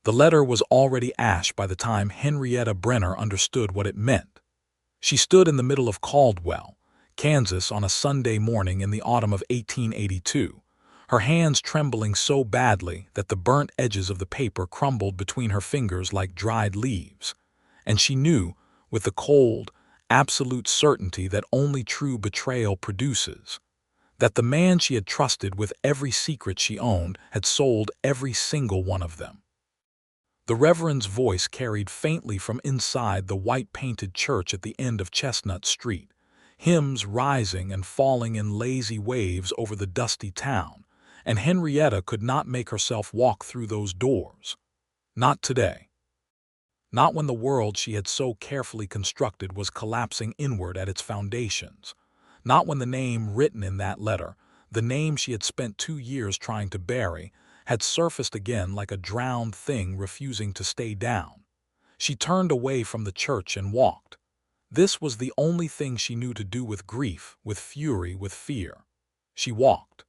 The letter was already ash by the time Henrietta Brenner understood what it meant. She stood in the middle of Caldwell, Kansas on a Sunday morning in the autumn of 1882, her hands trembling so badly that the burnt edges of the paper crumbled between her fingers like dried leaves. And she knew, with the cold, absolute certainty that only true betrayal produces, that the man she had trusted with every secret she owned had sold every single one of them. The Reverend's voice carried faintly from inside the white-painted church at the end of Chestnut Street, hymns rising and falling in lazy waves over the dusty town, and Henrietta could not make herself walk through those doors. Not today. Not when the world she had so carefully constructed was collapsing inward at its foundations. Not when the name written in that letter, the name she had spent 2 years trying to bury, had surfaced again like a drowned thing refusing to stay down. She turned away from the church and walked. This was the only thing she knew to do with grief, with fury, with fear. She walked.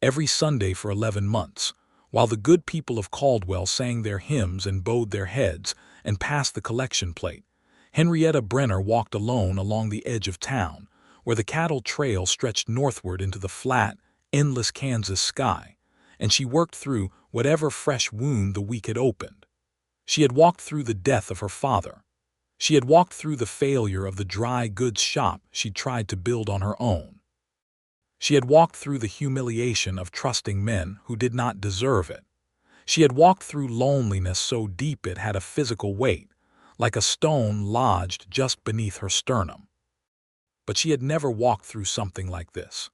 Every Sunday for 11 months, while the good people of Caldwell sang their hymns and bowed their heads and passed the collection plate, Henrietta Brenner walked alone along the edge of town, where the cattle trail stretched northward into the flat, endless Kansas sky, and she worked through whatever fresh wound the week had opened. She had walked through the death of her father. She had walked through the failure of the dry goods shop she'd tried to build on her own. She had walked through the humiliation of trusting men who did not deserve it. She had walked through loneliness so deep it had a physical weight, like a stone lodged just beneath her sternum. But she had never walked through something like this,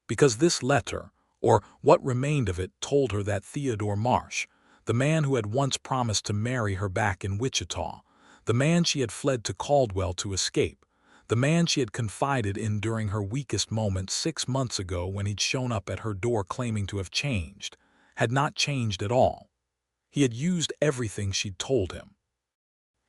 because this letter, or what remained of it, told her that Theodore Marsh, the man who had once promised to marry her back in Wichita, the man she had fled to Caldwell to escape, the man she had confided in during her weakest moments 6 months ago when he'd shown up at her door claiming to have changed, had not changed at all. He had used everything she'd told him.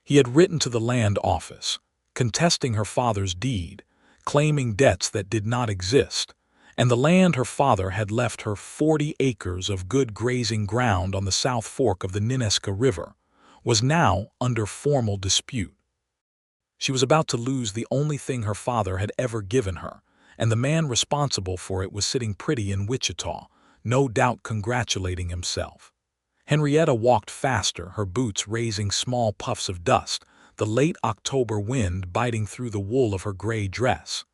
He had written to the land office, contesting her father's deed, claiming debts that did not exist, and the land her father had left her, 40 acres of good grazing ground on the South Fork of the Ninesca River, was now under formal dispute. She was about to lose the only thing her father had ever given her, and the man responsible for it was sitting pretty in Wichita, no doubt congratulating himself. Henrietta walked faster, her boots raising small puffs of dust, the late October wind biting through the wool of her gray dress.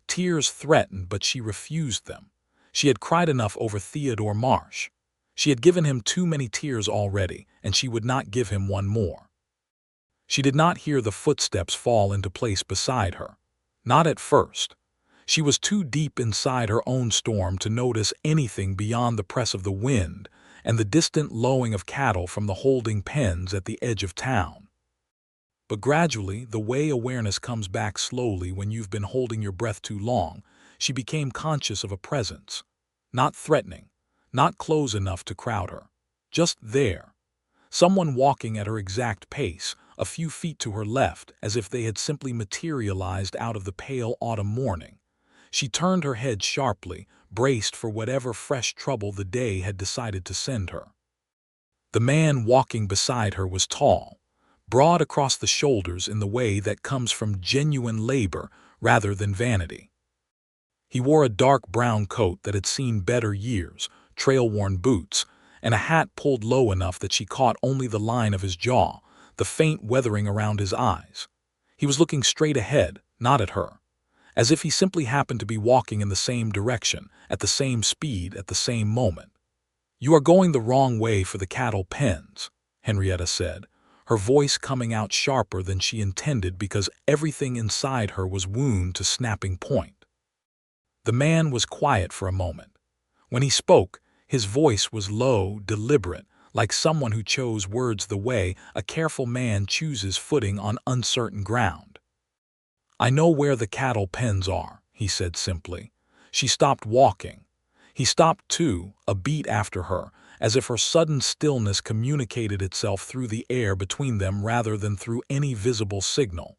Tears threatened, but she refused them. She had cried enough over Theodore Marsh. She had given him too many tears already, and she would not give him one more. She did not hear the footsteps fall into place beside her. Not at first. She was too deep inside her own storm to notice anything beyond the press of the wind and the distant lowing of cattle from the holding pens at the edge of town. But gradually, the way awareness comes back slowly when you've been holding your breath too long, she became conscious of a presence. Not threatening, not close enough to crowd her. Just there. Someone walking at her exact pace, a few feet to her left, as if they had simply materialized out of the pale autumn morning. She turned her head sharply, braced for whatever fresh trouble the day had decided to send her. The man walking beside her was tall, broad across the shoulders in the way that comes from genuine labor rather than vanity. He wore a dark brown coat that had seen better years, trail-worn boots, and a hat pulled low enough that she caught only the line of his jaw, the faint weathering around his eyes. He was looking straight ahead, not at her, as if he simply happened to be walking in the same direction, at the same speed, at the same moment. "You are going the wrong way for the cattle pens," Henrietta said, her voice coming out sharper than she intended because everything inside her was wound to snapping point. The man was quiet for a moment. When he spoke, his voice was low, deliberate, like someone who chose words the way a careful man chooses footing on uncertain ground. "I know where the cattle pens are," he said simply. She stopped walking. He stopped too, a beat after her, as if her sudden stillness communicated itself through the air between them rather than through any visible signal.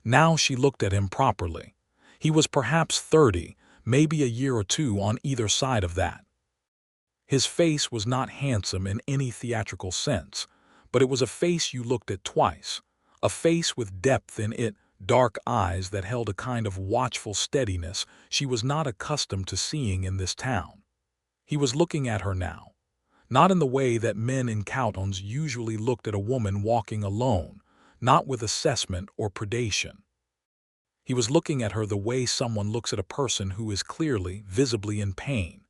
Now she looked at him properly. He was perhaps 30, maybe a year or two on either side of that. His face was not handsome in any theatrical sense, but it was a face you looked at twice, a face with depth in it, dark eyes that held a kind of watchful steadiness she was not accustomed to seeing in this town. He was looking at her now, not in the way that men in Cowtons usually looked at a woman walking alone, not with assessment or predation. He was looking at her the way someone looks at a person who is clearly, visibly in pain.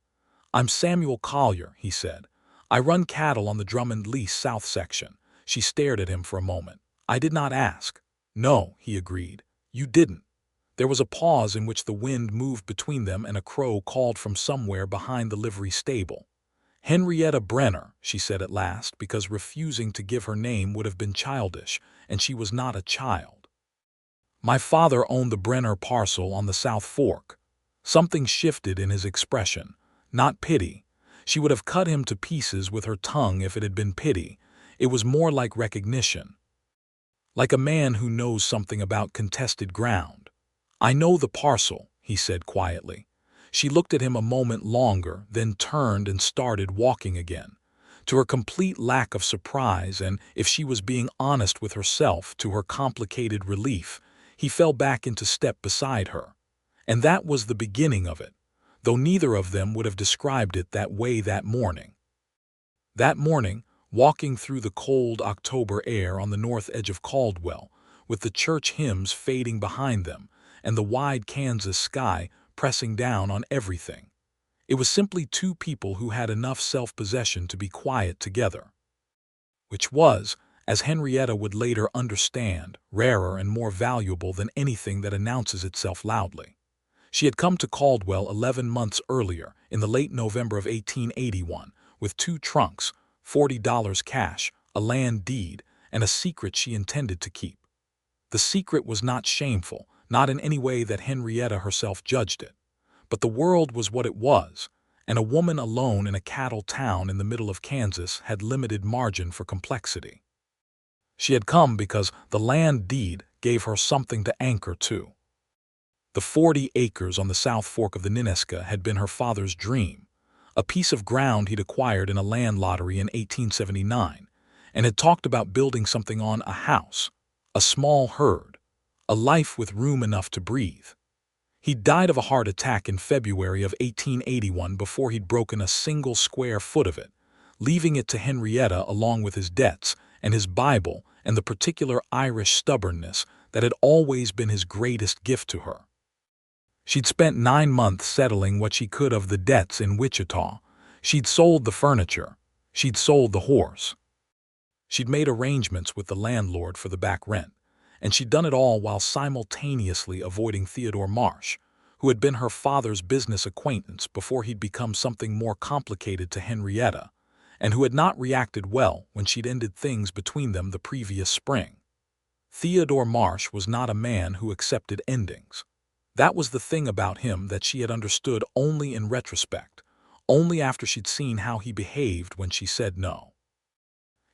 "I'm Samuel Collier," he said. "I run cattle on the Drummond Lease South section." She stared at him for a moment. "I did not ask." "No," he agreed. "You didn't." There was a pause in which the wind moved between them and a crow called from somewhere behind the livery stable. "Henrietta Brenner," she said at last, because refusing to give her name would have been childish, and she was not a child. "My father owned the Brenner parcel on the South Fork." Something shifted in his expression. Not pity. She would have cut him to pieces with her tongue if it had been pity. It was more like recognition. Like a man who knows something about contested ground. "I know the parcel," he said quietly. She looked at him a moment longer, then turned and started walking again. To her complete lack of surprise, and if she was being honest with herself, to her complicated relief, he fell back into step beside her. And that was the beginning of it, though neither of them would have described it that way that morning. That morning, walking through the cold October air on the north edge of Caldwell, with the church hymns fading behind them and the wide Kansas sky pressing down on everything, it was simply two people who had enough self-possession to be quiet together. Which was, as Henrietta would later understand, rarer and more valuable than anything that announces itself loudly. She had come to Caldwell 11 months earlier, in the late November of 1881, with 2 trunks, $40 cash, a land deed, and a secret she intended to keep. The secret was not shameful, not in any way that Henrietta herself judged it. But the world was what it was, and a woman alone in a cattle town in the middle of Kansas had limited margin for complexity. She had come because the land deed gave her something to anchor to. The 40 acres on the South Fork of the Nineska had been her father's dream, a piece of ground he'd acquired in a land lottery in 1879, and had talked about building something on: a house, a small herd, a life with room enough to breathe. He died of a heart attack in February of 1881 before he'd broken a single square foot of it, leaving it to Henrietta along with his debts and his Bible and the particular Irish stubbornness that had always been his greatest gift to her. She'd spent 9 months settling what she could of the debts in Wichita. She'd sold the furniture. She'd sold the horse. She'd made arrangements with the landlord for the back rent, and she'd done it all while simultaneously avoiding Theodore Marsh, who had been her father's business acquaintance before he'd become something more complicated to Henrietta, and who had not reacted well when she'd ended things between them the previous spring. Theodore Marsh was not a man who accepted endings. That was the thing about him that she had understood only in retrospect, only after she'd seen how he behaved when she said no.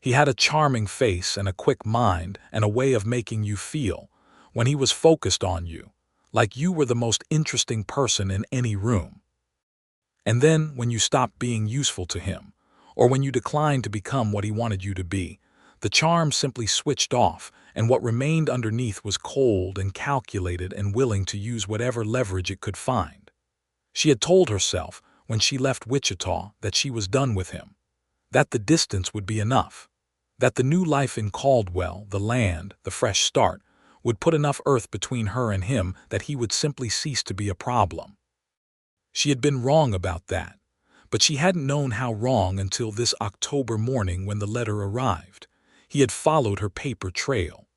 He had a charming face and a quick mind and a way of making you feel, when he was focused on you, like you were the most interesting person in any room. And then, when you stopped being useful to him, or when you declined to become what he wanted you to be, the charm simply switched off, and what remained underneath was cold and calculated and willing to use whatever leverage it could find. She had told herself, when she left Wichita, that she was done with him, that the distance would be enough, that the new life in Caldwell, the land, the fresh start, would put enough earth between her and him that he would simply cease to be a problem. She had been wrong about that, but she hadn't known how wrong until this October morning when the letter arrived. He had followed her paper trail.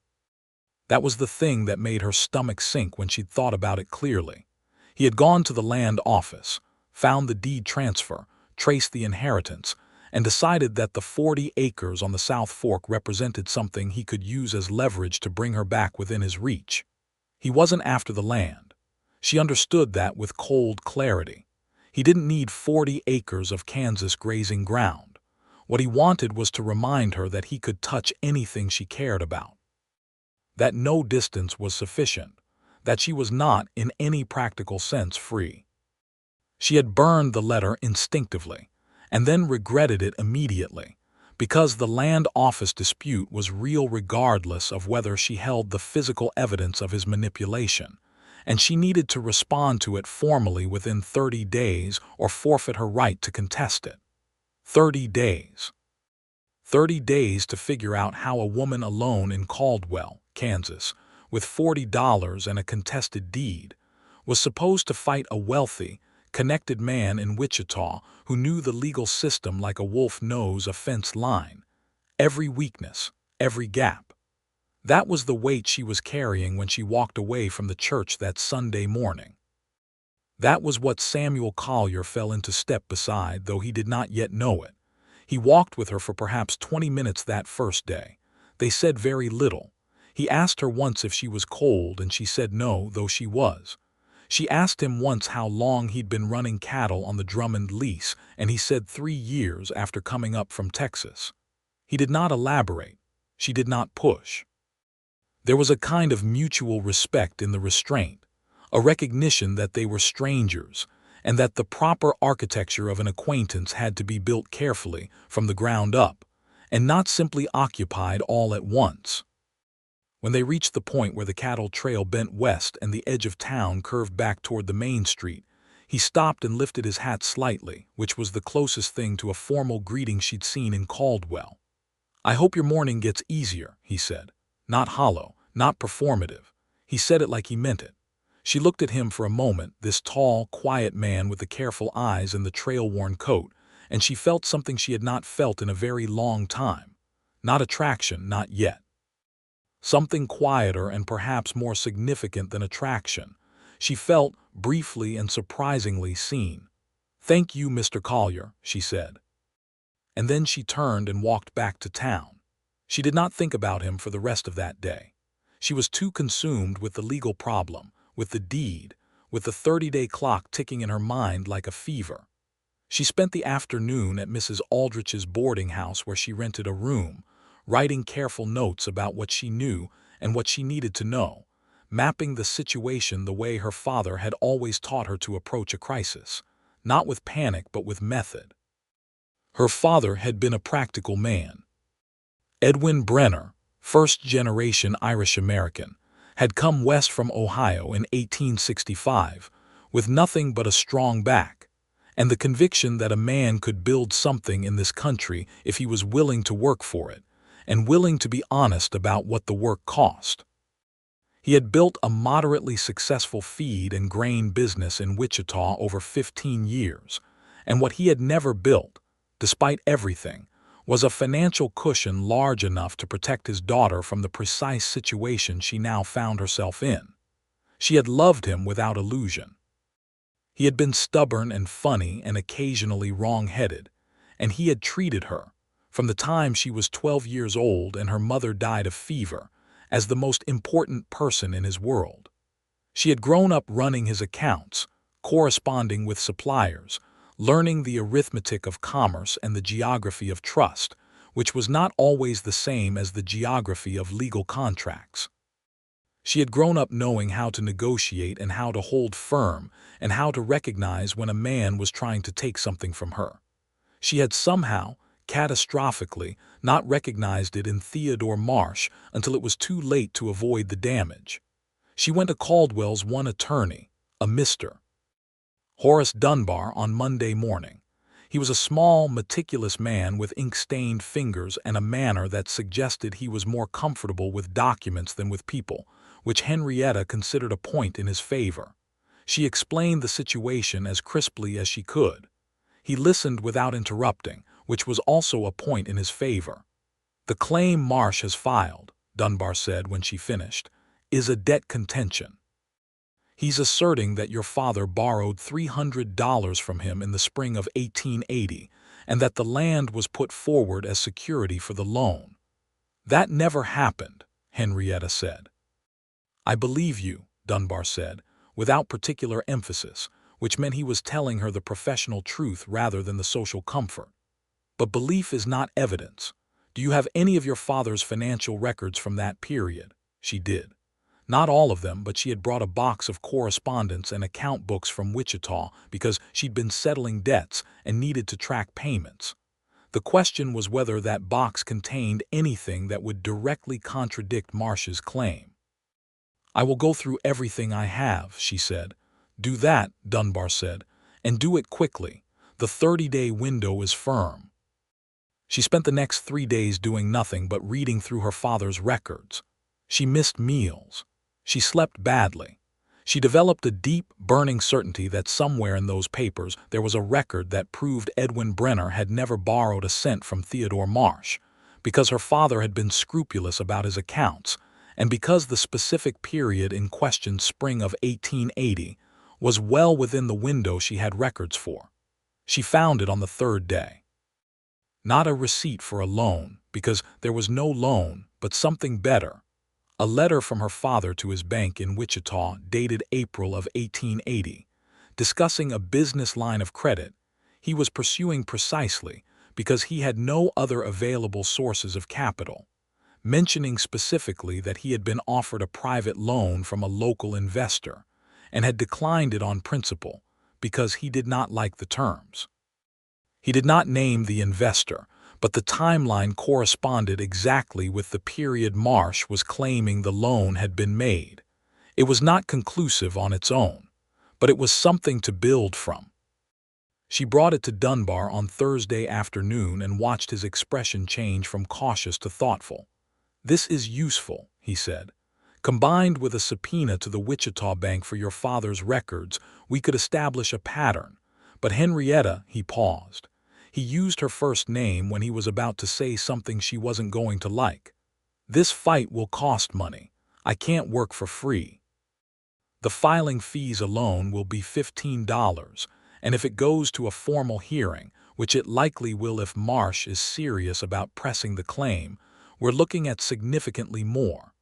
That was the thing that made her stomach sink when she'd thought about it clearly. He had gone to the land office, found the deed transfer, traced the inheritance, and decided that the 40 acres on the South Fork represented something he could use as leverage to bring her back within his reach. He wasn't after the land. She understood that with cold clarity. He didn't need 40 acres of Kansas grazing ground. What he wanted was to remind her that he could touch anything she cared about. That no distance was sufficient, that she was not, in any practical sense, free. She had burned the letter instinctively, and then regretted it immediately, because the land office dispute was real regardless of whether she held the physical evidence of his manipulation, and she needed to respond to it formally within 30 days or forfeit her right to contest it. 30 days. 30 days to figure out how a woman alone in Caldwell, Kansas, with $40 and a contested deed, was supposed to fight a wealthy, connected man in Wichita who knew the legal system like a wolf knows a fence line. Every weakness, every gap. That was the weight she was carrying when she walked away from the church that Sunday morning. That was what Samuel Collier fell into step beside, though he did not yet know it. He walked with her for perhaps 20 minutes that first day. They said very little. He asked her once if she was cold, and she said no, though she was. She asked him once how long he'd been running cattle on the Drummond lease, and he said 3 years after coming up from Texas. He did not elaborate. She did not push. There was a kind of mutual respect in the restraint, a recognition that they were strangers, and that the proper architecture of an acquaintance had to be built carefully from the ground up, and not simply occupied all at once. When they reached the point where the cattle trail bent west and the edge of town curved back toward the main street, he stopped and lifted his hat slightly, which was the closest thing to a formal greeting she'd seen in Caldwell. "I hope your morning gets easier," he said. Not hollow, not performative. He said it like he meant it. She looked at him for a moment, this tall, quiet man with the careful eyes and the trail-worn coat, and she felt something she had not felt in a very long time. Not attraction, not yet. Something quieter and perhaps more significant than attraction. She felt, briefly and surprisingly, seen. "Thank you, Mr. Collier," she said. And then she turned and walked back to town. She did not think about him for the rest of that day. She was too consumed with the legal problem, with the deed, with the 30-day clock ticking in her mind like a fever. She spent the afternoon at Mrs. Aldrich's boarding house where she rented a room, writing careful notes about what she knew and what she needed to know, mapping the situation the way her father had always taught her to approach a crisis, not with panic but with method. Her father had been a practical man. Edwin Brenner, first-generation Irish-American, had come west from Ohio in 1865 with nothing but a strong back, and the conviction that a man could build something in this country if he was willing to work for it, and willing to be honest about what the work cost. He had built a moderately successful feed and grain business in Wichita over 15 years, and what he had never built, despite everything, was a financial cushion large enough to protect his daughter from the precise situation she now found herself in. She had loved him without illusion. He had been stubborn and funny and occasionally wrong-headed, and he had treated her, from the time she was 12 years old and her mother died of fever, as the most important person in his world. She had grown up running his accounts, corresponding with suppliers, learning the arithmetic of commerce and the geography of trust, which was not always the same as the geography of legal contracts. She had grown up knowing how to negotiate and how to hold firm and how to recognize when a man was trying to take something from her. She had somehow, catastrophically, not recognized it in Theodore Marsh until it was too late to avoid the damage. She went to Caldwell's one attorney, a Mr. Horace Dunbar, on Monday morning. He was a small, meticulous man with ink-stained fingers and a manner that suggested he was more comfortable with documents than with people, which Henrietta considered a point in his favor. She explained the situation as crisply as she could. He listened without interrupting, which was also a point in his favor. "The claim Marsh has filed," Dunbar said when she finished, "is a debt contention. He's asserting that your father borrowed $300 from him in the spring of 1880 and that the land was put forward as security for the loan." "That never happened," Henrietta said. "I believe you," Dunbar said, without particular emphasis, which meant he was telling her the professional truth rather than the social comfort. "But belief is not evidence. Do you have any of your father's financial records from that period?" She did. Not all of them, but she had brought a box of correspondence and account books from Wichita because she'd been settling debts and needed to track payments. The question was whether that box contained anything that would directly contradict Marsh's claim. "I will go through everything I have," she said. "Do that," Dunbar said, "and do it quickly. The 30-day window is firm." She spent the next 3 days doing nothing but reading through her father's records. She missed meals. She slept badly. She developed a deep, burning certainty that somewhere in those papers there was a record that proved Edwin Brenner had never borrowed a cent from Theodore Marsh, because her father had been scrupulous about his accounts, and because the specific period in question, spring of 1880, was well within the window she had records for. She found it on the 3rd day. Not a receipt for a loan, because there was no loan, but something better. A letter from her father to his bank in Wichita, dated April of 1880, discussing a business line of credit he was pursuing precisely because he had no other available sources of capital, mentioning specifically that he had been offered a private loan from a local investor and had declined it on principle because he did not like the terms. He did not name the investor, but the timeline corresponded exactly with the period Marsh was claiming the loan had been made. It was not conclusive on its own, but it was something to build from. She brought it to Dunbar on Thursday afternoon and watched his expression change from cautious to thoughtful. "This is useful," he said. "Combined with a subpoena to the Wichita Bank for your father's records, we could establish a pattern. But Henrietta," he paused. He used her first name when he was about to say something she wasn't going to like. "This fight will cost money. I can't work for free. The filing fees alone will be $15, and if it goes to a formal hearing, which it likely will if Marsh is serious about pressing the claim, we're looking at significantly more."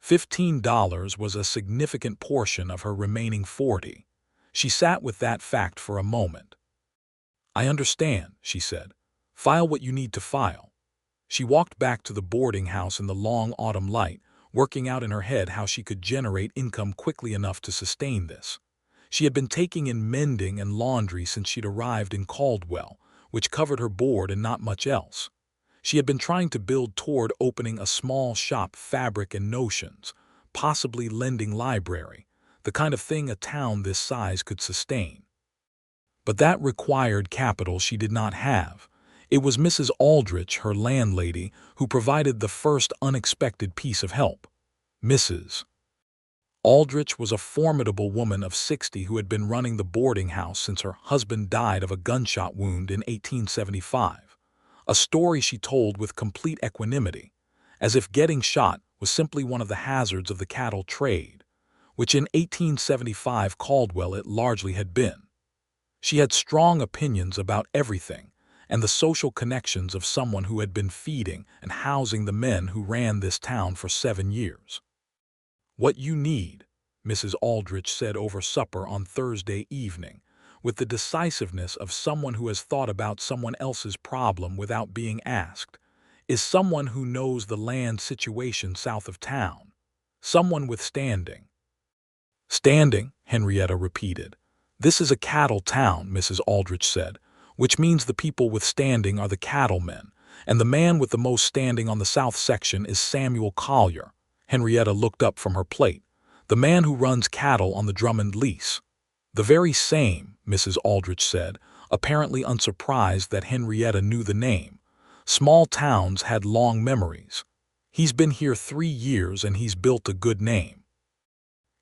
$15 was a significant portion of her remaining 40. She sat with that fact for a moment. "I understand," she said. "File what you need to file." She walked back to the boarding house in the long autumn light, working out in her head how she could generate income quickly enough to sustain this. She had been taking in mending and laundry since she'd arrived in Caldwell, which covered her board and not much else. She had been trying to build toward opening a small shop, fabric and notions, possibly lending library, the kind of thing a town this size could sustain. But that required capital she did not have. It was Mrs. Aldrich, her landlady, who provided the first unexpected piece of help. Mrs. Aldrich was a formidable woman of 60 who had been running the boarding house since her husband died of a gunshot wound in 1875, a story she told with complete equanimity, as if getting shot was simply one of the hazards of the cattle trade, which in 1875 Caldwell it largely had been. She had strong opinions about everything and the social connections of someone who had been feeding and housing the men who ran this town for 7 years. "What you need," Mrs. Aldrich said over supper on Thursday evening, with the decisiveness of someone who has thought about someone else's problem without being asked, "is someone who knows the land situation south of town. Someone with standing." "Standing," Henrietta repeated. "This is a cattle town," Mrs. Aldrich said, "which means the people with standing are the cattlemen, and the man with the most standing on the south section is Samuel Collier." Henrietta looked up from her plate. "The man who runs cattle on the Drummond lease." "The very same," Mrs. Aldrich said, apparently unsurprised that Henrietta knew the name. Small towns had long memories. "He's been here 3 years and he's built a good name.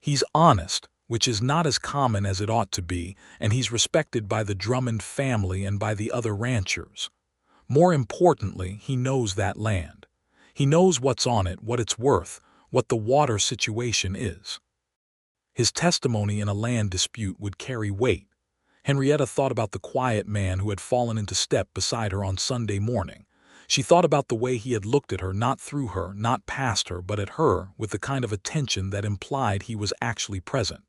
He's honest, which is not as common as it ought to be, and he's respected by the Drummond family and by the other ranchers. More importantly, he knows that land. He knows what's on it, what it's worth, what the water situation is. His testimony in a land dispute would carry weight." Henrietta thought about the quiet man who had fallen into step beside her on Sunday morning. She thought about the way he had looked at her, not through her, not past her, but at her, with the kind of attention that implied he was actually present.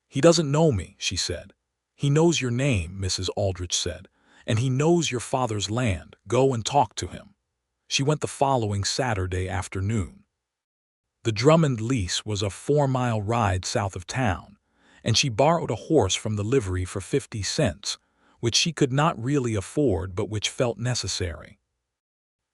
"He doesn't know me," she said. "He knows your name," Mrs. Aldrich said, "and he knows your father's land. Go and talk to him." She went the following Saturday afternoon. The Drummond lease was a 4-mile ride south of town, and she borrowed a horse from the livery for 50 cents, which she could not really afford but which felt necessary.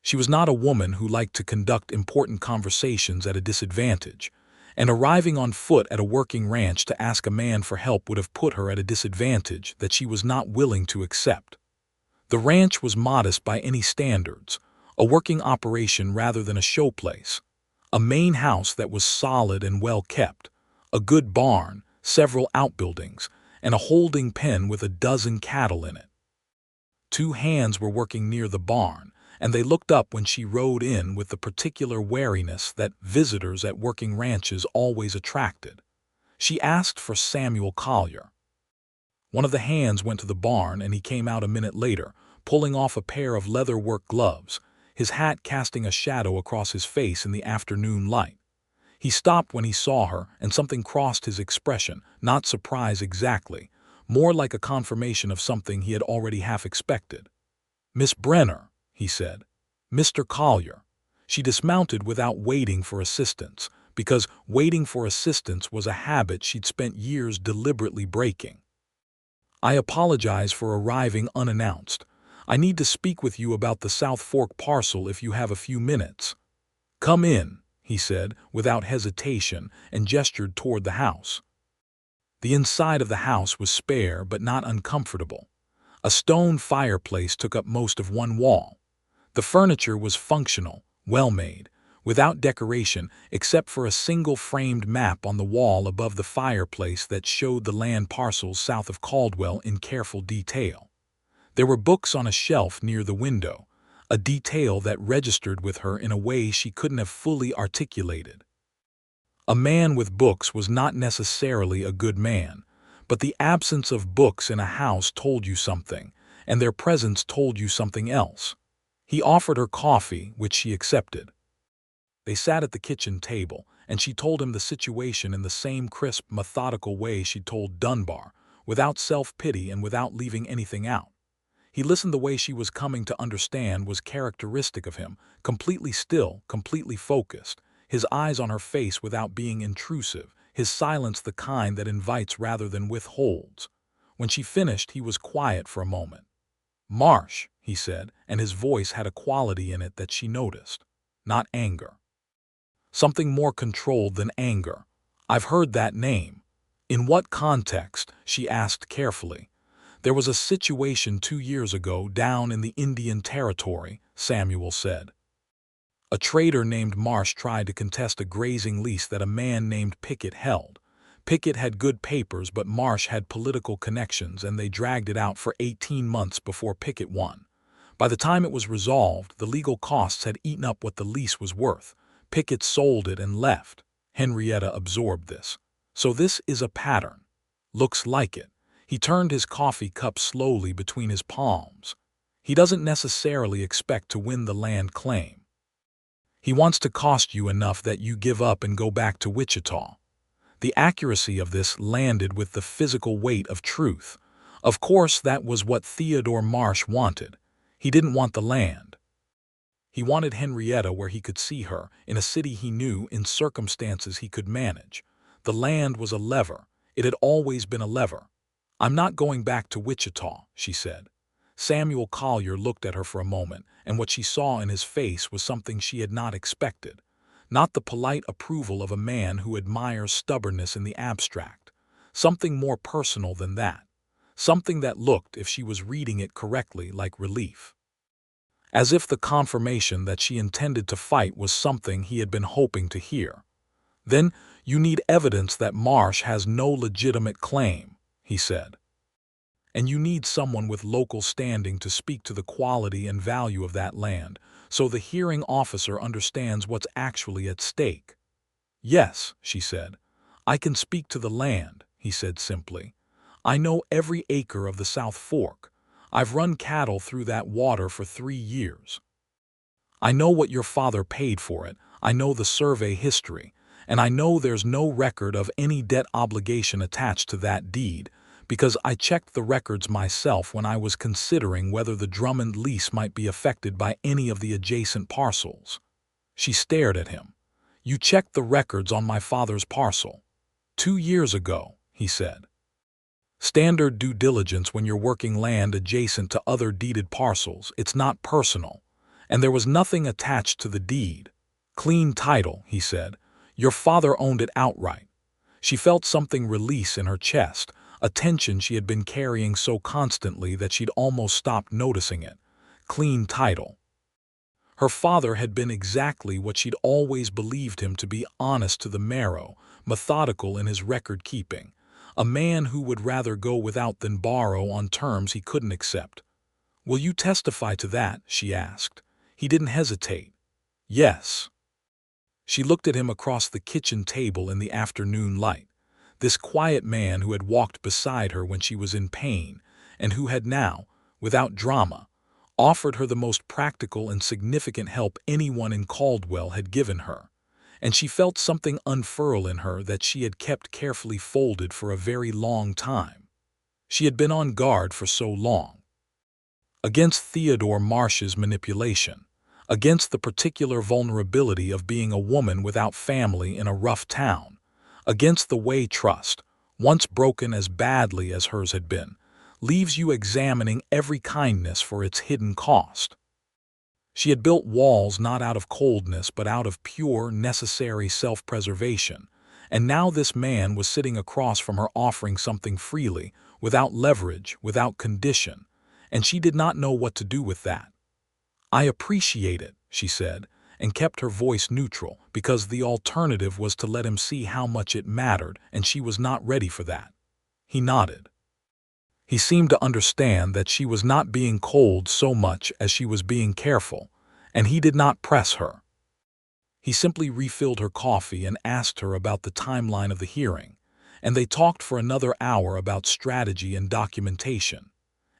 She was not a woman who liked to conduct important conversations at a disadvantage, and arriving on foot at a working ranch to ask a man for help would have put her at a disadvantage that she was not willing to accept. The ranch was modest by any standards, a working operation rather than a showplace, a main house that was solid and well kept, a good barn, several outbuildings, and a holding pen with a dozen cattle in it. Two hands were working near the barn, and they looked up when she rode in with the particular wariness that visitors at working ranches always attracted. She asked for Samuel Collier. One of the hands went to the barn, and he came out a minute later, pulling off a pair of leather-work gloves, his hat casting a shadow across his face in the afternoon light. He stopped when he saw her, and something crossed his expression, not surprise exactly, more like a confirmation of something he had already half expected. "Miss Brenner," he said. "Mr. Collier." She dismounted without waiting for assistance, because waiting for assistance was a habit she'd spent years deliberately breaking. "I apologize for arriving unannounced. I need to speak with you about the South Fork parcel if you have a few minutes." "Come in," he said, without hesitation, and gestured toward the house. The inside of the house was spare but not uncomfortable. A stone fireplace took up most of one wall. The furniture was functional, well-made, without decoration except for a single framed map on the wall above the fireplace that showed the land parcels south of Caldwell in careful detail. There were books on a shelf near the window, a detail that registered with her in a way she couldn't have fully articulated. A man with books was not necessarily a good man, but the absence of books in a house told you something, and their presence told you something else. He offered her coffee, which she accepted. They sat at the kitchen table, and she told him the situation in the same crisp, methodical way she'd told Dunbar, without self-pity and without leaving anything out. He listened the way she was coming to understand was characteristic of him, completely still, completely focused, his eyes on her face without being intrusive, his silence the kind that invites rather than withholds. When she finished, he was quiet for a moment. "Marsh," he said, and his voice had a quality in it that she noticed. Not anger. Something more controlled than anger. "I've heard that name." "In what context?" she asked carefully. "There was a situation 2 years ago down in the Indian Territory," Samuel said. "A trader named Marsh tried to contest a grazing lease that a man named Pickett held. Pickett had good papers, but Marsh had political connections, and they dragged it out for 18 months before Pickett won. By the time it was resolved, the legal costs had eaten up what the lease was worth. Pickett sold it and left." Henrietta absorbed this. "So this is a pattern." "Looks like it." He turned his coffee cup slowly between his palms. "He doesn't necessarily expect to win the land claim. He wants to cost you enough that you give up and go back to Wichita." The accuracy of this landed with the physical weight of truth. Of course, that was what Theodore Marsh wanted. He didn't want the land. He wanted Henrietta where he could see her, in a city he knew, in circumstances he could manage. The land was a lever. It had always been a lever. "I'm not going back to Wichita," she said. Samuel Collier looked at her for a moment, and what she saw in his face was something she had not expected. Not the polite approval of a man who admires stubbornness in the abstract. Something more personal than that. Something that looked, if she was reading it correctly, like relief. As if the confirmation that she intended to fight was something he had been hoping to hear. "Then you need evidence that Marsh has no legitimate claim," he said. "And you need someone with local standing to speak to the quality and value of that land, so the hearing officer understands what's actually at stake." "Yes," she said. "I can speak to the land," he said simply. "I know every acre of the South Fork. I've run cattle through that water for 3 years. I know what your father paid for it, I know the survey history, and I know there's no record of any debt obligation attached to that deed, because I checked the records myself when I was considering whether the Drummond lease might be affected by any of the adjacent parcels." She stared at him. "You checked the records on my father's parcel?" 2 years ago," he said. Standard due diligence when you're working land adjacent to other deeded parcels. It's not personal. And there was nothing attached to the deed. Clean title, he said. Your father owned it outright. She felt something release in her chest, a tension she had been carrying so constantly that she'd almost stopped noticing it. Clean title. Her father had been exactly what she'd always believed him to be: honest to the marrow, methodical in his record-keeping, a man who would rather go without than borrow on terms he couldn't accept. "Will you testify to that?" she asked. He didn't hesitate. "Yes." She looked at him across the kitchen table in the afternoon light. This quiet man who had walked beside her when she was in pain, and who had now, without drama, offered her the most practical and significant help anyone in Caldwell had given her. And she felt something unfurl in her that she had kept carefully folded for a very long time. She had been on guard for so long. Against Theodore Marsh's manipulation. Against the particular vulnerability of being a woman without family in a rough town. Against the way trust, once broken as badly as hers had been, leaves you examining every kindness for its hidden cost. She had built walls not out of coldness but out of pure, necessary self-preservation, and now this man was sitting across from her offering something freely, without leverage, without condition, and she did not know what to do with that. "I appreciate it," she said, and kept her voice neutral, because the alternative was to let him see how much it mattered, and she was not ready for that. He nodded. He seemed to understand that she was not being cold so much as she was being careful, and he did not press her. He simply refilled her coffee and asked her about the timeline of the hearing, and they talked for another hour about strategy and documentation.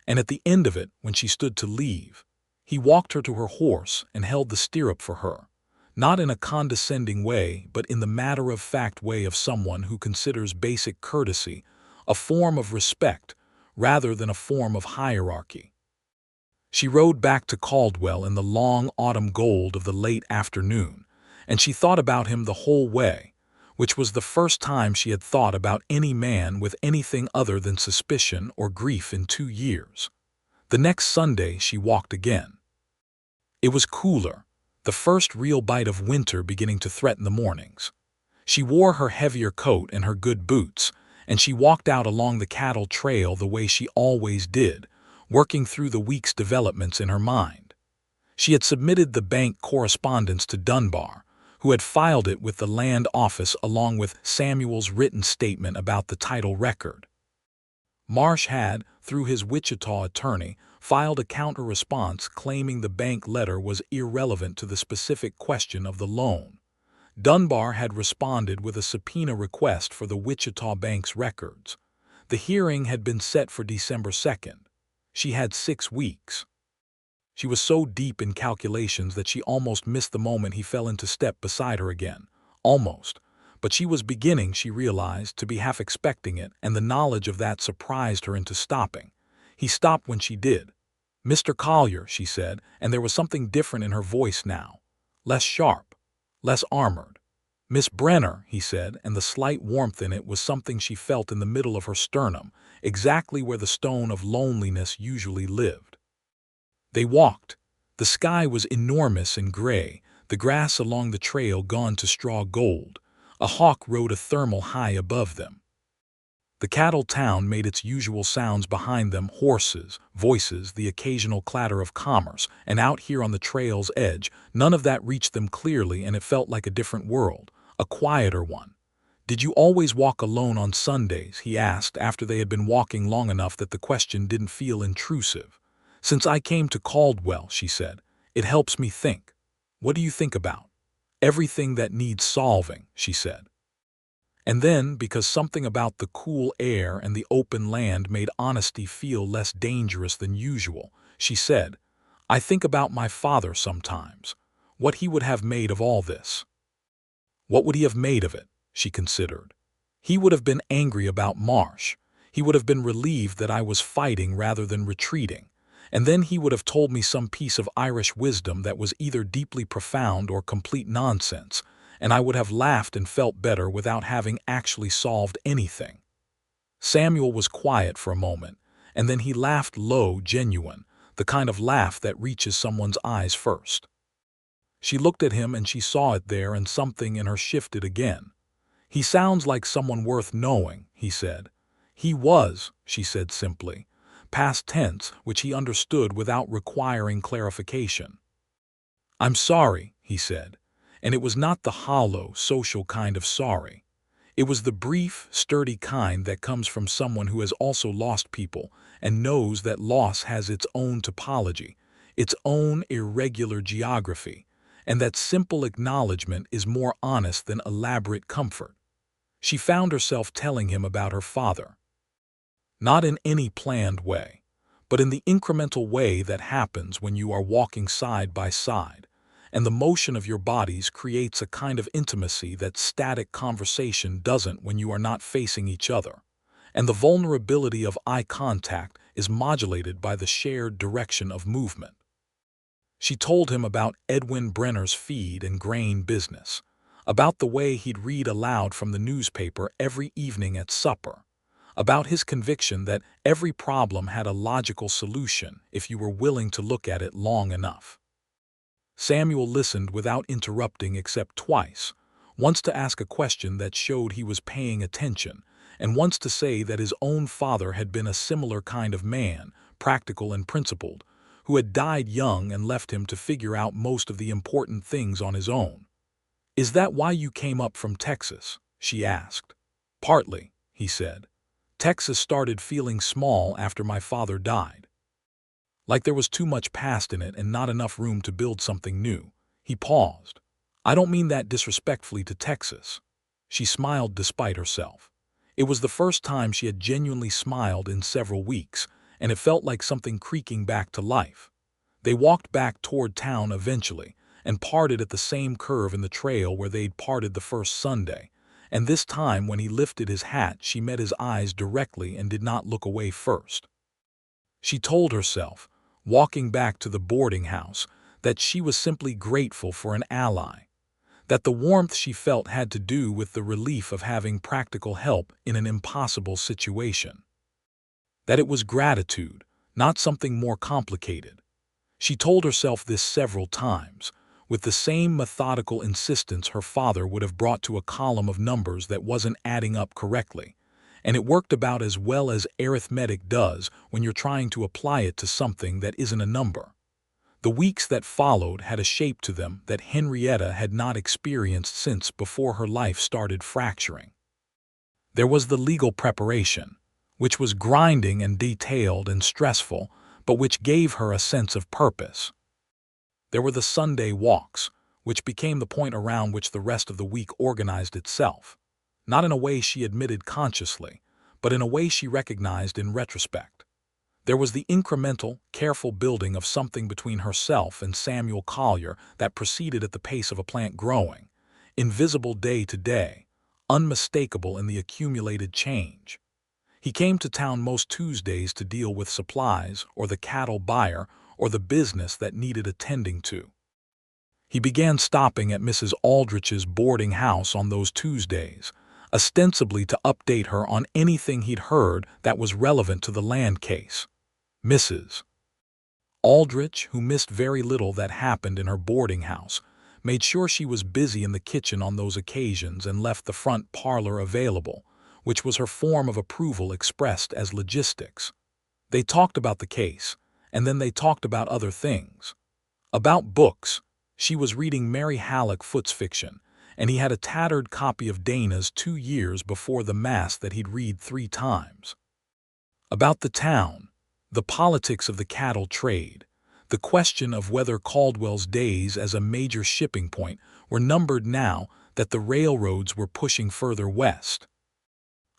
And at the end of it, when she stood to leave, he walked her to her horse and held the stirrup for her, not in a condescending way, but in the matter-of-fact way of someone who considers basic courtesy a form of respect rather than a form of hierarchy. She rode back to Caldwell in the long autumn gold of the late afternoon, and she thought about him the whole way, which was the first time she had thought about any man with anything other than suspicion or grief in 2 years. The next Sunday she walked again. It was cooler, the first real bite of winter beginning to threaten the mornings. She wore her heavier coat and her good boots, and she walked out along the cattle trail the way she always did, working through the week's developments in her mind. She had submitted the bank correspondence to Dunbar, who had filed it with the land office along with Samuel's written statement about the title record. Marsh had, through his Wichita attorney, filed a counter-response claiming the bank letter was irrelevant to the specific question of the loan. Dunbar had responded with a subpoena request for the Wichita bank's records. The hearing had been set for December 2nd. She had 6 weeks. She was so deep in calculations that she almost missed the moment he fell into step beside her again. Almost. But she was beginning, she realized, to be half expecting it, and the knowledge of that surprised her into stopping. He stopped when she did. "Mr. Collier," she said, and there was something different in her voice now. Less sharp. Less armored. "Miss Brenner," he said, and the slight warmth in it was something she felt in the middle of her sternum, exactly where the stone of loneliness usually lived. They walked. The sky was enormous and gray, the grass along the trail gone to straw gold. A hawk rode a thermal high above them. The cattle town made its usual sounds behind them: horses, voices, the occasional clatter of commerce, and out here on the trail's edge, none of that reached them clearly, and it felt like a different world, a quieter one. "Did you always walk alone on Sundays?" he asked after they had been walking long enough that the question didn't feel intrusive. "Since I came to Caldwell," she said, "it helps me think." "What do you think about?" "Everything that needs solving," she said. And then, because something about the cool air and the open land made honesty feel less dangerous than usual, she said, "I think about my father sometimes, what he would have made of all this." What would he have made of it? She considered. He would have been angry about Marsh. He would have been relieved that I was fighting rather than retreating. And then he would have told me some piece of Irish wisdom that was either deeply profound or complete nonsense, and I would have laughed and felt better without having actually solved anything. Samuel was quiet for a moment, and then he laughed low, genuine, the kind of laugh that reaches someone's eyes first. She looked at him and she saw it there, and something in her shifted again. "He sounds like someone worth knowing," he said. "He was," she said simply, past tense, which he understood without requiring clarification. "I'm sorry," he said, and it was not the hollow, social kind of sorry. It was the brief, sturdy kind that comes from someone who has also lost people and knows that loss has its own topology, its own irregular geography, and that simple acknowledgement is more honest than elaborate comfort. She found herself telling him about her father. Not in any planned way, but in the incremental way that happens when you are walking side by side, and the motion of your bodies creates a kind of intimacy that static conversation doesn't when you are not facing each other, and the vulnerability of eye contact is modulated by the shared direction of movement. She told him about Edwin Brenner's feed and grain business, about the way he'd read aloud from the newspaper every evening at supper, about his conviction that every problem had a logical solution if you were willing to look at it long enough. Samuel listened without interrupting except twice, once to ask a question that showed he was paying attention, and once to say that his own father had been a similar kind of man, practical and principled, who had died young and left him to figure out most of the important things on his own. "Is that why you came up from Texas?" she asked. "Partly," he said. "Texas started feeling small after my father died. Like there was too much past in it and not enough room to build something new." He paused. "I don't mean that disrespectfully to Texas." She smiled despite herself. It was the first time she had genuinely smiled in several weeks, and it felt like something creaking back to life. They walked back toward town eventually, and parted at the same curve in the trail where they'd parted the first Sunday, and this time when he lifted his hat she met his eyes directly and did not look away first. She told herself, walking back to the boarding house, that she was simply grateful for an ally, that the warmth she felt had to do with the relief of having practical help in an impossible situation, that it was gratitude, not something more complicated. She told herself this several times, with the same methodical insistence her father would have brought to a column of numbers that wasn't adding up correctly, and it worked about as well as arithmetic does when you're trying to apply it to something that isn't a number. The weeks that followed had a shape to them that Henrietta had not experienced since before her life started fracturing. There was the legal preparation, which was grinding and detailed and stressful, but which gave her a sense of purpose. There were the Sunday walks, which became the point around which the rest of the week organized itself, not in a way she admitted consciously, but in a way she recognized in retrospect. There was the incremental, careful building of something between herself and Samuel Collier that proceeded at the pace of a plant growing, invisible day to day, unmistakable in the accumulated change. He came to town most Tuesdays to deal with supplies or the cattle buyer or the business that needed attending to. He began stopping at Mrs. Aldrich's boarding house on those Tuesdays, ostensibly to update her on anything he'd heard that was relevant to the land case. Mrs. Aldrich, who missed very little that happened in her boarding house, made sure she was busy in the kitchen on those occasions and left the front parlor available, which was her form of approval expressed as logistics. They talked about the case, and then they talked about other things. About books. She was reading Mary Hallock Foote's fiction, and he had a tattered copy of Dana's 2 years before the Mass that he'd read 3 times. About the town, the politics of the cattle trade, the question of whether Caldwell's days as a major shipping point were numbered now that the railroads were pushing further west.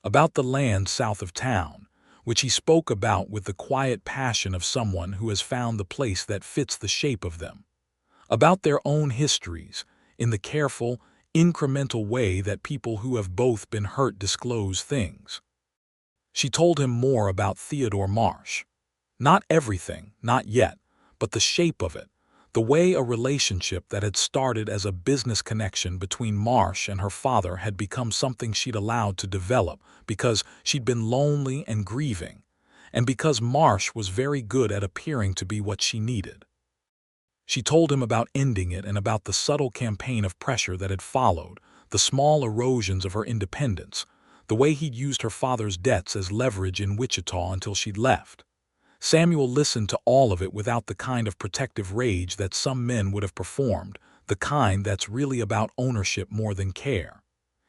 About the land south of town, which he spoke about with the quiet passion of someone who has found the place that fits the shape of them. About their own histories, in the careful, incremental way that people who have both been hurt disclose things. She told him more about Theodore Marsh. Not everything, not yet, but the shape of it, The way a relationship that had started as a business connection between Marsh and her father had become something she'd allowed to develop because she'd been lonely and grieving, and because Marsh was very good at appearing to be what she needed. She told him about ending it and about the subtle campaign of pressure that had followed, the small erosions of her independence, the way he'd used her father's debts as leverage in Wichita until she'd left. Samuel listened to all of it without the kind of protective rage that some men would have performed, the kind that's really about ownership more than care.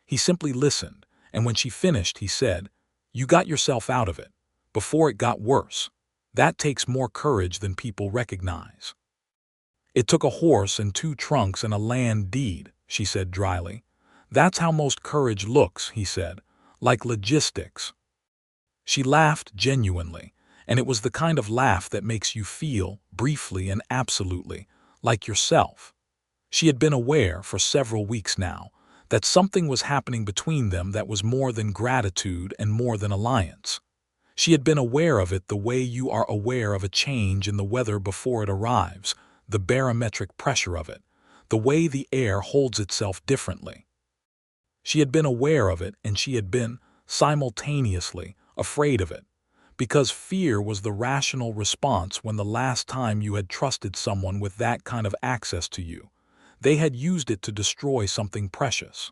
He simply listened, and when she finished, he said, "You got yourself out of it, before it got worse. That takes more courage than people recognize." "It took a horse and 2 trunks and a land deed," she said dryly. "That's how most courage looks," he said, "like logistics." She laughed genuinely, and it was the kind of laugh that makes you feel, briefly and absolutely, like yourself. She had been aware, for several weeks now, that something was happening between them that was more than gratitude and more than alliance. She had been aware of it the way you are aware of a change in the weather before it arrives, the barometric pressure of it, the way the air holds itself differently. She had been aware of it, and she had been, simultaneously, afraid of it, because fear was the rational response when the last time you had trusted someone with that kind of access to you, they had used it to destroy something precious.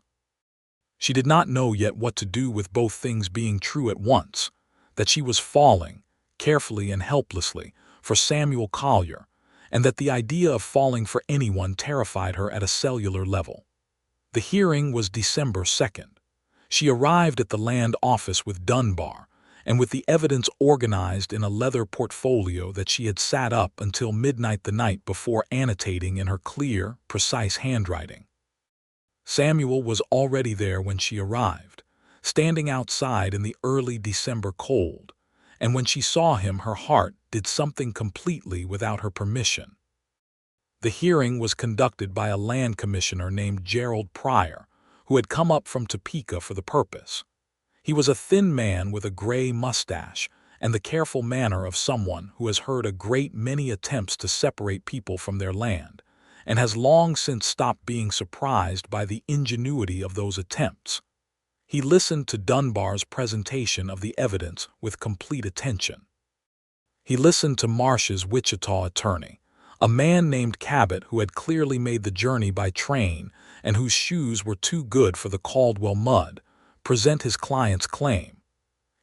She did not know yet what to do with both things being true at once, that she was falling, carefully and helplessly, for Samuel Collier, and that the idea of falling for anyone terrified her at a cellular level. The hearing was December 2nd. She arrived at the land office with Dunbar, and with the evidence organized in a leather portfolio that she had sat up until midnight the night before annotating in her clear, precise handwriting. Samuel was already there when she arrived, standing outside in the early December cold, and when she saw him her heart did something completely without her permission. The hearing was conducted by a land commissioner named Gerald Pryor, who had come up from Topeka for the purpose. He was a thin man with a gray mustache and the careful manner of someone who has heard a great many attempts to separate people from their land, and has long since stopped being surprised by the ingenuity of those attempts. He listened to Dunbar's presentation of the evidence with complete attention. He listened to Marsh's Wichita attorney, a man named Cabot who had clearly made the journey by train and whose shoes were too good for the Caldwell mud, present his client's claim.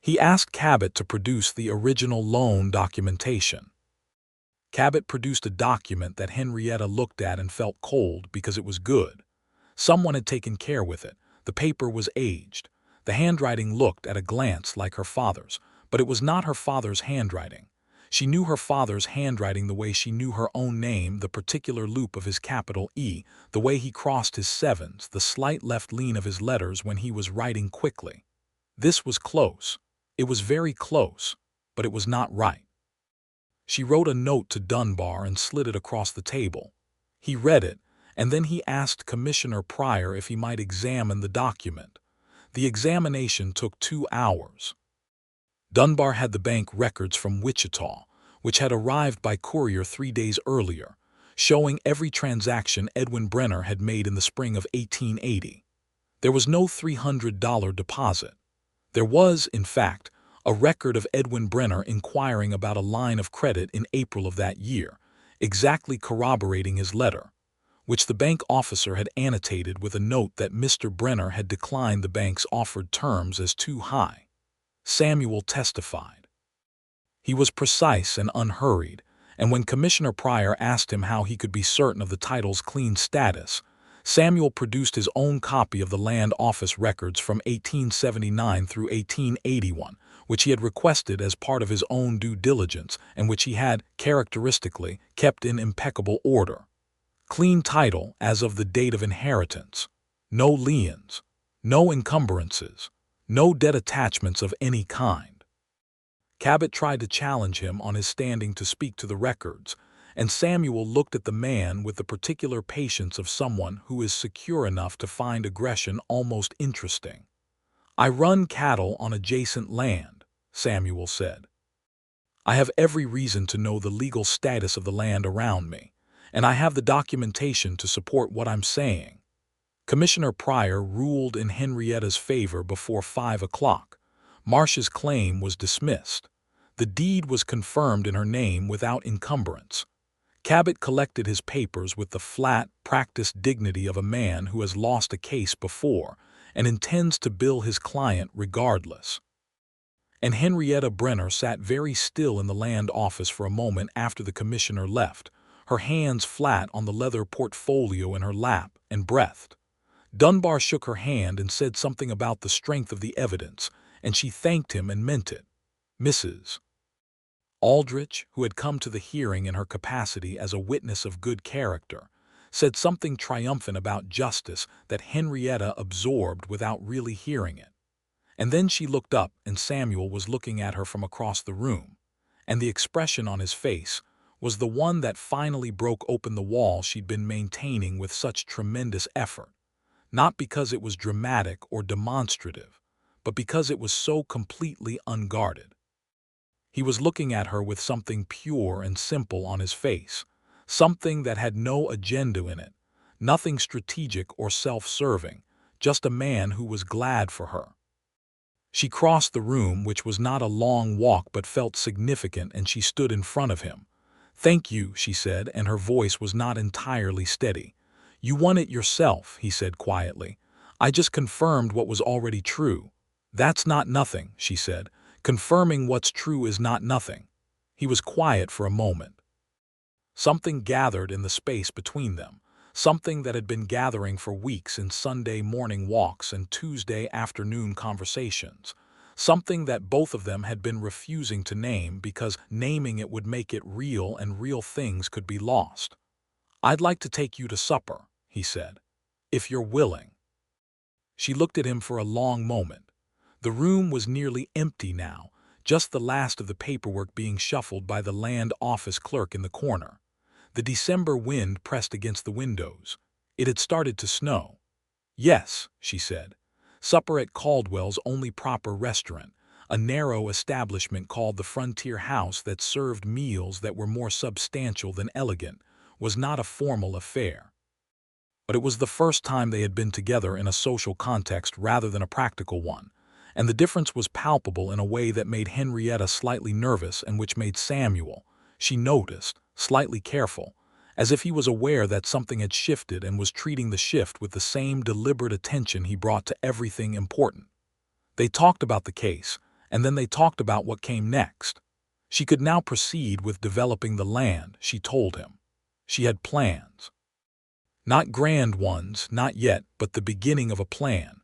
He asked Cabot to produce the original loan documentation. Cabot produced a document that Henrietta looked at and felt cold because it was good. Someone had taken care with it. The paper was aged. The handwriting looked at a glance like her father's, but it was not her father's handwriting. She knew her father's handwriting the way she knew her own name, the particular loop of his capital E, the way he crossed his sevens, the slight left lean of his letters when he was writing quickly. This was close. It was very close, but it was not right. She wrote a note to Dunbar and slid it across the table. He read it, and then he asked Commissioner Pryor if he might examine the document. The examination took 2 hours. Dunbar had the bank records from Wichita, which had arrived by courier 3 days earlier, showing every transaction Edwin Brenner had made in the spring of 1880. There was no $300 deposit. There was, in fact, a record of Edwin Brenner inquiring about a line of credit in April of that year, exactly corroborating his letter, which the bank officer had annotated with a note that Mr. Brenner had declined the bank's offered terms as too high. Samuel testified. He was precise and unhurried, and when Commissioner Pryor asked him how he could be certain of the title's clean status, Samuel produced his own copy of the land office records from 1879 through 1881, which he had requested as part of his own due diligence and which he had, characteristically, kept in impeccable order. Clean title as of the date of inheritance. No liens. No encumbrances. No debt attachments of any kind. Cabot tried to challenge him on his standing to speak to the records, and Samuel looked at the man with the particular patience of someone who is secure enough to find aggression almost interesting. "I run cattle on adjacent land," Samuel said. "I have every reason to know the legal status of the land around me, and I have the documentation to support what I'm saying." Commissioner Pryor ruled in Henrietta's favor before 5 o'clock. Marsh's claim was dismissed. The deed was confirmed in her name without encumbrance. Cabot collected his papers with the flat, practiced dignity of a man who has lost a case before and intends to bill his client regardless. And Henrietta Brenner sat very still in the land office for a moment after the commissioner left, her hands flat on the leather portfolio in her lap, and breathed. Dunbar shook her hand and said something about the strength of the evidence, and she thanked him and meant it. Mrs. Aldrich, who had come to the hearing in her capacity as a witness of good character, said something triumphant about justice that Henrietta absorbed without really hearing it. And then she looked up, and Samuel was looking at her from across the room, and the expression on his face was the one that finally broke open the wall she'd been maintaining with such tremendous effort, not because it was dramatic or demonstrative, but because it was so completely unguarded. He was looking at her with something pure and simple on his face, something that had no agenda in it, nothing strategic or self-serving, just a man who was glad for her. She crossed the room, which was not a long walk but felt significant, and she stood in front of him. "Thank you," she said, and her voice was not entirely steady. "You won it yourself," he said quietly. "I just confirmed what was already true." "That's not nothing," she said. "Confirming what's true is not nothing." He was quiet for a moment. Something gathered in the space between them, something that had been gathering for weeks in Sunday morning walks and Tuesday afternoon conversations, something that both of them had been refusing to name because naming it would make it real and real things could be lost. "I'd like to take you to supper," he said, "if you're willing." She looked at him for a long moment. The room was nearly empty now, just the last of the paperwork being shuffled by the land office clerk in the corner. The December wind pressed against the windows. It had started to snow. "Yes," she said. "Supper at Caldwell's only proper restaurant, a narrow establishment called the Frontier House that served meals that were more substantial than elegant, was not a formal affair. But it was the first time they had been together in a social context rather than a practical one, and the difference was palpable in a way that made Henrietta slightly nervous and which made Samuel, she noticed, slightly careful, as if he was aware that something had shifted and was treating the shift with the same deliberate attention he brought to everything important. They talked about the case, and then they talked about what came next. She could now proceed with developing the land, she told him. She had plans. Not grand ones, not yet, but the beginning of a plan.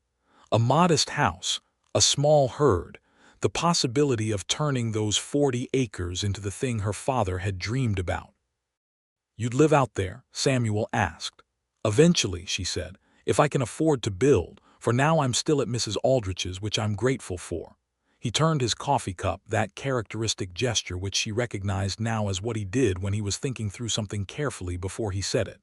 A modest house, a small herd, the possibility of turning those 40 acres into the thing her father had dreamed about. "You'd live out there?" Samuel asked. "Eventually," she said, "if I can afford to build. For now I'm still at Mrs. Aldrich's, which I'm grateful for." He turned his coffee cup, that characteristic gesture which she recognized now as what he did when he was thinking through something carefully before he said it.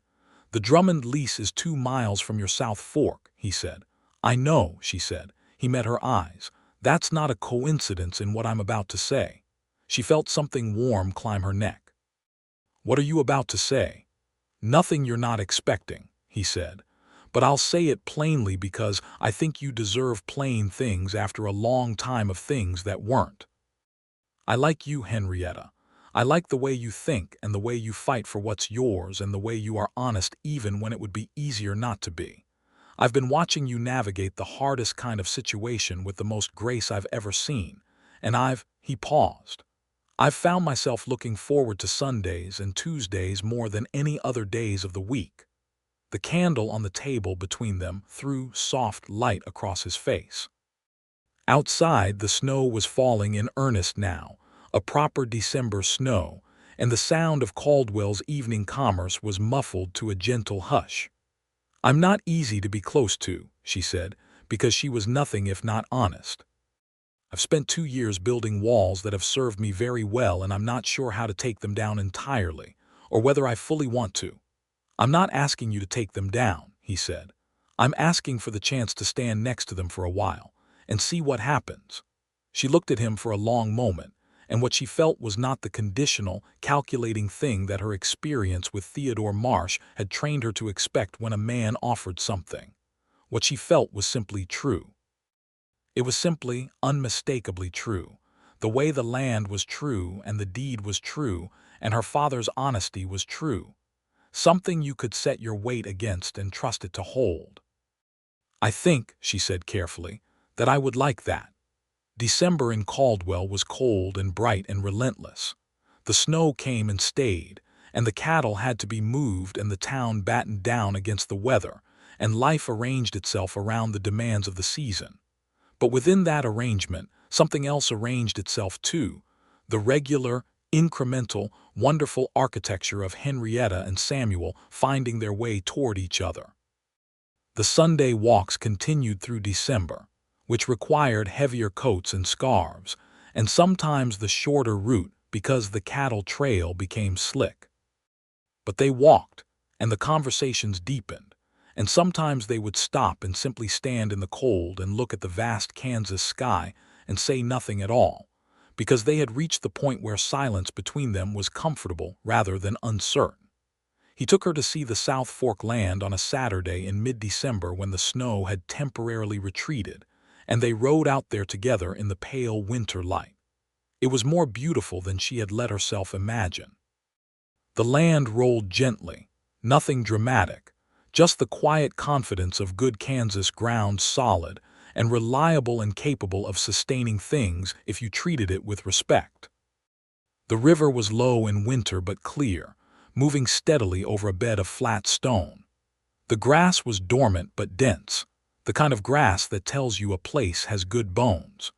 "The Drummond lease is 2 miles from your South Fork," he said. "I know," she said. He met her eyes. "That's not a coincidence in what I'm about to say." She felt something warm climb her neck. "What are you about to say?" "Nothing you're not expecting," he said. "But I'll say it plainly because I think you deserve plain things after a long time of things that weren't. I like you, Henrietta. I like the way you think and the way you fight for what's yours and the way you are honest even when it would be easier not to be. I've been watching you navigate the hardest kind of situation with the most grace I've ever seen, and he paused. "I've found myself looking forward to Sundays and Tuesdays more than any other days of the week." The candle on the table between them threw soft light across his face. Outside, the snow was falling in earnest now, a proper December snow, and the sound of Caldwell's evening commerce was muffled to a gentle hush. "I'm not easy to be close to," she said, because she was nothing if not honest. "I've spent 2 years building walls that have served me very well, and I'm not sure how to take them down entirely, or whether I fully want to." "I'm not asking you to take them down," he said. "I'm asking for the chance to stand next to them for a while and see what happens." She looked at him for a long moment, and what she felt was not the conditional, calculating thing that her experience with Theodore Marsh had trained her to expect when a man offered something. What she felt was simply true. It was simply, unmistakably true. The way the land was true, and the deed was true, and her father's honesty was true. Something you could set your weight against and trust it to hold. "I think," she said carefully, "that I would like that." December in Caldwell was cold and bright and relentless. The snow came and stayed, and the cattle had to be moved and the town battened down against the weather, and life arranged itself around the demands of the season. But within that arrangement, something else arranged itself too: the regular, incremental, wonderful architecture of Henrietta and Samuel finding their way toward each other. The Sunday walks continued through December, which required heavier coats and scarves, and sometimes the shorter route because the cattle trail became slick. But they walked, and the conversations deepened, and sometimes they would stop and simply stand in the cold and look at the vast Kansas sky and say nothing at all, because they had reached the point where silence between them was comfortable rather than uncertain. He took her to see the South Fork land on a Saturday in mid-December when the snow had temporarily retreated, and they rode out there together in the pale winter light. It was more beautiful than she had let herself imagine. The land rolled gently, nothing dramatic, just the quiet confidence of good Kansas ground, solid and reliable and capable of sustaining things if you treated it with respect. The river was low in winter but clear, moving steadily over a bed of flat stone. The grass was dormant but dense, the kind of grass that tells you a place has good bones.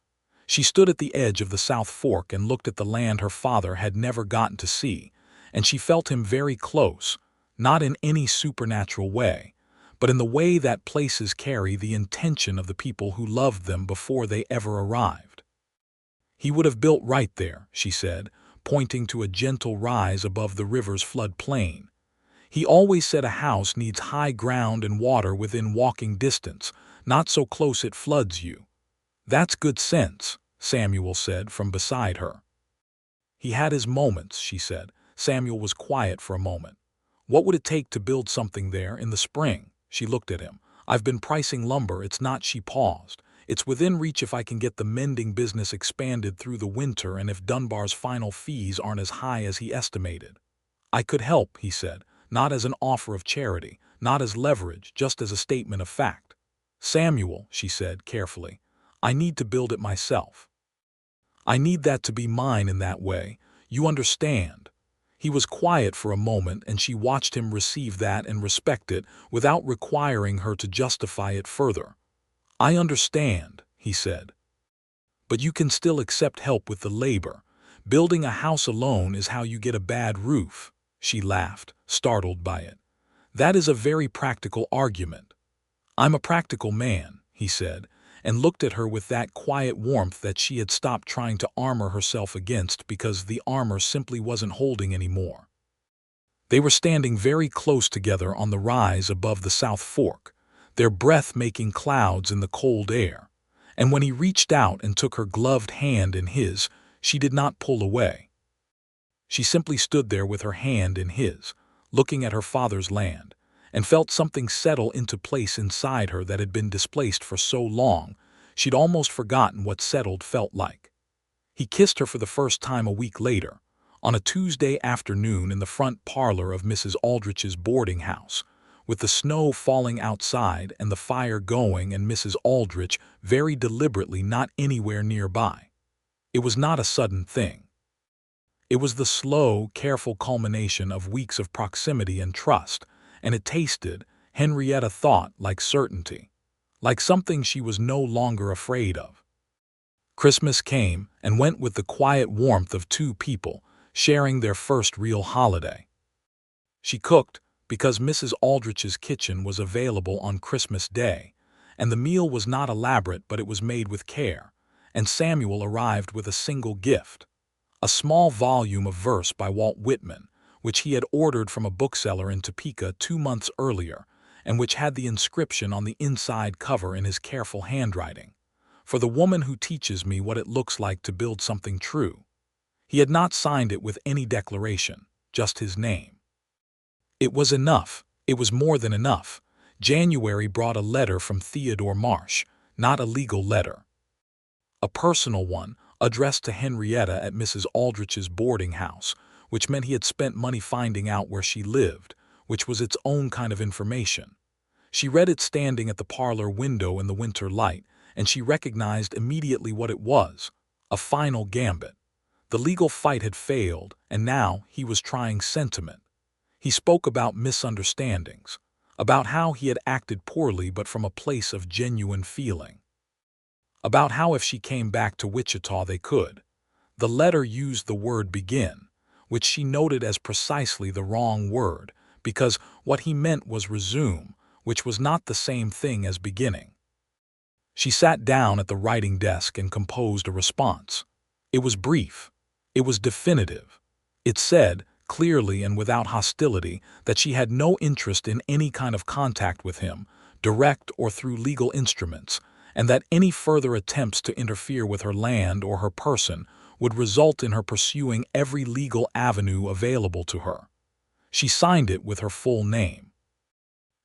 She stood at the edge of the South Fork and looked at the land her father had never gotten to see, and she felt him very close, not in any supernatural way, but in the way that places carry the intention of the people who loved them before they ever arrived. "He would have built right there," she said, pointing to a gentle rise above the river's flood plain. "He always said a house needs high ground and water within walking distance, not so close it floods you." "That's good sense," Samuel said from beside her. "He had his moments," she said. Samuel was quiet for a moment. "What would it take to build something there in the spring?" She looked at him. "I've been pricing lumber. It's not—" She paused. "It's within reach if I can get the mending business expanded through the winter and if Dunbar's final fees aren't as high as he estimated." "I could help," he said, "not as an offer of charity, not as leverage, just as a statement of fact." "Samuel," she said carefully, "I need to build it myself. I need that to be mine in that way. You understand?" He was quiet for a moment, and she watched him receive that and respect it without requiring her to justify it further. "I understand," he said. "But you can still accept help with the labor. Building a house alone is how you get a bad roof." She laughed, startled by it. "That is a very practical argument." "I'm a practical man," he said, and looked at her with that quiet warmth that she had stopped trying to armor herself against because the armor simply wasn't holding anymore. They were standing very close together on the rise above the South Fork, their breath making clouds in the cold air, and when he reached out and took her gloved hand in his, she did not pull away. She simply stood there with her hand in his, looking at her father's land, and felt something settle into place inside her that had been displaced for so long, she'd almost forgotten what settled felt like. He kissed her for the first time a week later, on a Tuesday afternoon in the front parlor of Mrs. Aldrich's boarding house, with the snow falling outside and the fire going and Mrs. Aldrich very deliberately not anywhere nearby. It was not a sudden thing. It was the slow, careful culmination of weeks of proximity and trust, and it tasted, Henrietta thought, like certainty, like something she was no longer afraid of. Christmas came and went with the quiet warmth of two people sharing their first real holiday. She cooked because Mrs. Aldrich's kitchen was available on Christmas Day, and the meal was not elaborate but it was made with care, and Samuel arrived with a single gift, a small volume of verse by Walt Whitman, which he had ordered from a bookseller in Topeka 2 months earlier, and which had the inscription on the inside cover in his careful handwriting, "For the woman who teaches me what it looks like to build something true." He had not signed it with any declaration, just his name. It was enough. It was more than enough. January brought a letter from Theodore Marsh, not a legal letter. A personal one, addressed to Henrietta at Mrs. Aldrich's boarding house, which meant he had spent money finding out where she lived, which was its own kind of information. She read it standing at the parlor window in the winter light, and she recognized immediately what it was: a final gambit. The legal fight had failed, and now he was trying sentiment. He spoke about misunderstandings, about how he had acted poorly but from a place of genuine feeling, about how if she came back to Wichita they could. The letter used the word begin, which she noted as precisely the wrong word, because what he meant was resume, which was not the same thing as beginning. She sat down at the writing desk and composed a response. It was brief. It was definitive. It said, clearly and without hostility, that she had no interest in any kind of contact with him, direct or through legal instruments, and that any further attempts to interfere with her land or her person would result in her pursuing every legal avenue available to her. She signed it with her full name.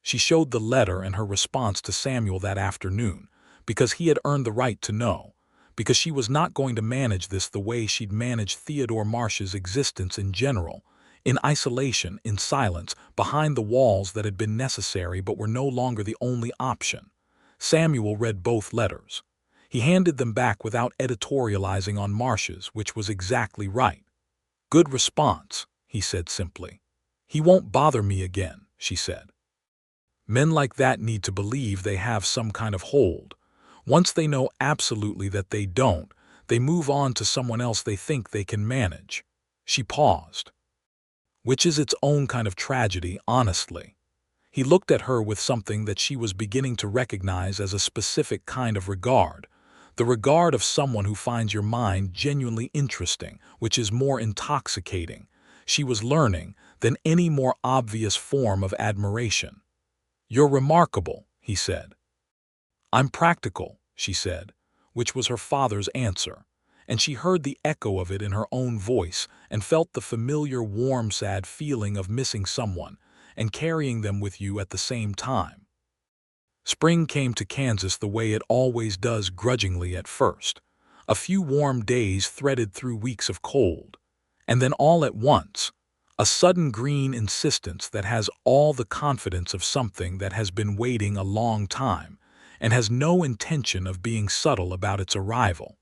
She showed the letter and her response to Samuel that afternoon, because he had earned the right to know, because she was not going to manage this the way she'd managed Theodore Marsh's existence in general, in isolation, in silence, behind the walls that had been necessary but were no longer the only option. Samuel read both letters. He handed them back without editorializing on Marsh's, which was exactly right. "Good response," he said simply. "He won't bother me again," she said. Men like that need to believe they have some kind of hold. Once they know absolutely that they don't, they move on to someone else they think they can manage. She paused. Which is its own kind of tragedy, honestly. He looked at her with something that she was beginning to recognize as a specific kind of regard, the regard of someone who finds your mind genuinely interesting, which is more intoxicating, she was learning, than any more obvious form of admiration. "You're remarkable," he said. "I'm practical," she said, which was her father's answer, and she heard the echo of it in her own voice and felt the familiar warm sad feeling of missing someone and carrying them with you at the same time. Spring came to Kansas the way it always does, grudgingly at first. A few warm days threaded through weeks of cold, and then all at once, a sudden green insistence that has all the confidence of something that has been waiting a long time and has no intention of being subtle about its arrival.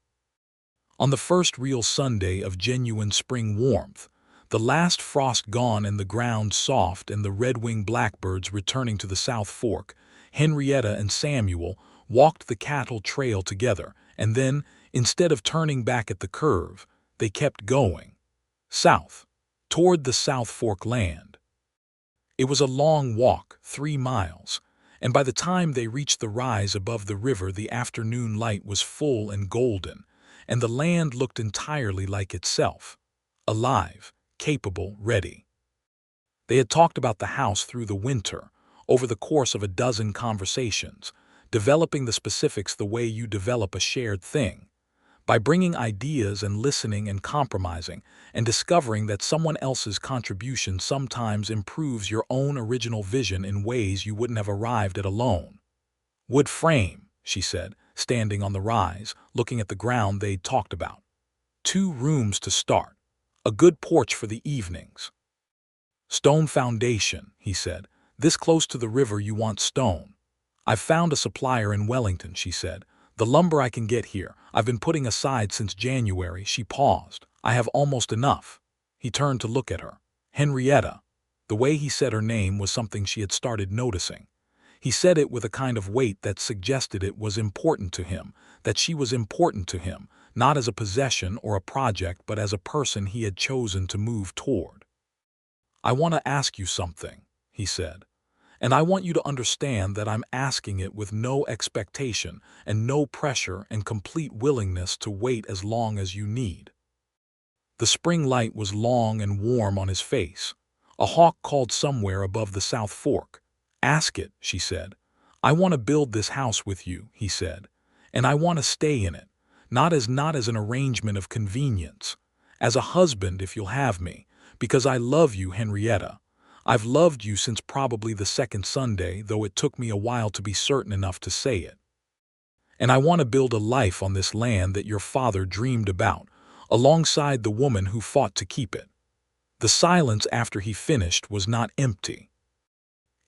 On the first real Sunday of genuine spring warmth, the last frost gone and the ground soft and the red-winged blackbirds returning to the South Fork, Henrietta and Samuel walked the cattle trail together, and then, instead of turning back at the curve, they kept going, south, toward the South Fork land. It was a long walk, 3 miles, and by the time they reached the rise above the river the afternoon light was full and golden, and the land looked entirely like itself, alive, capable, ready. They had talked about the house through the winter, over the course of a dozen conversations, developing the specifics the way you develop a shared thing, by bringing ideas and listening and compromising and discovering that someone else's contribution sometimes improves your own original vision in ways you wouldn't have arrived at alone. "Wood frame," she said, standing on the rise, looking at the ground they'd talked about. "2 rooms to start. A good porch for the evenings." "Stone foundation," he said. "This close to the river you want stone." "I've found a supplier in Wellington," she said. "The lumber I can get here, I've been putting aside since January." She paused. "I have almost enough." He turned to look at her. "Henrietta." The way he said her name was something she had started noticing. He said it with a kind of weight that suggested it was important to him, that she was important to him, not as a possession or a project but as a person he had chosen to move toward. "I want to ask you something," he said, "and I want you to understand that I'm asking it with no expectation and no pressure and complete willingness to wait as long as you need." The spring light was long and warm on his face. A hawk called somewhere above the South Fork. "Ask it," she said. "I want to build this house with you," he said, "and I want to stay in it, not as an arrangement of convenience, As a husband, if you'll have me, because I love you, Henrietta. I've loved you since probably the second Sunday, though it took me a while to be certain enough to say it. And I want to build a life on this land that your father dreamed about, alongside the woman who fought to keep it. The silence after he finished was not empty.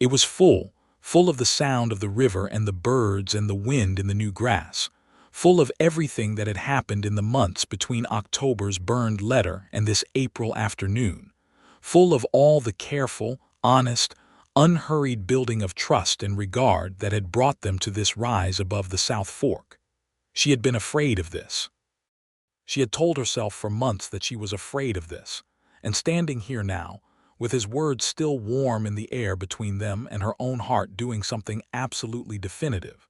It was full of the sound of the river and the birds and the wind in the new grass, full of everything that had happened in the months between October's burned letter and this April afternoon, full of all the careful, honest, unhurried building of trust and regard that had brought them to this rise above the South Fork. She had been afraid of this. She had told herself for months that she was afraid of this, and standing here now, with his words still warm in the air between them and her own heart doing something absolutely definitive,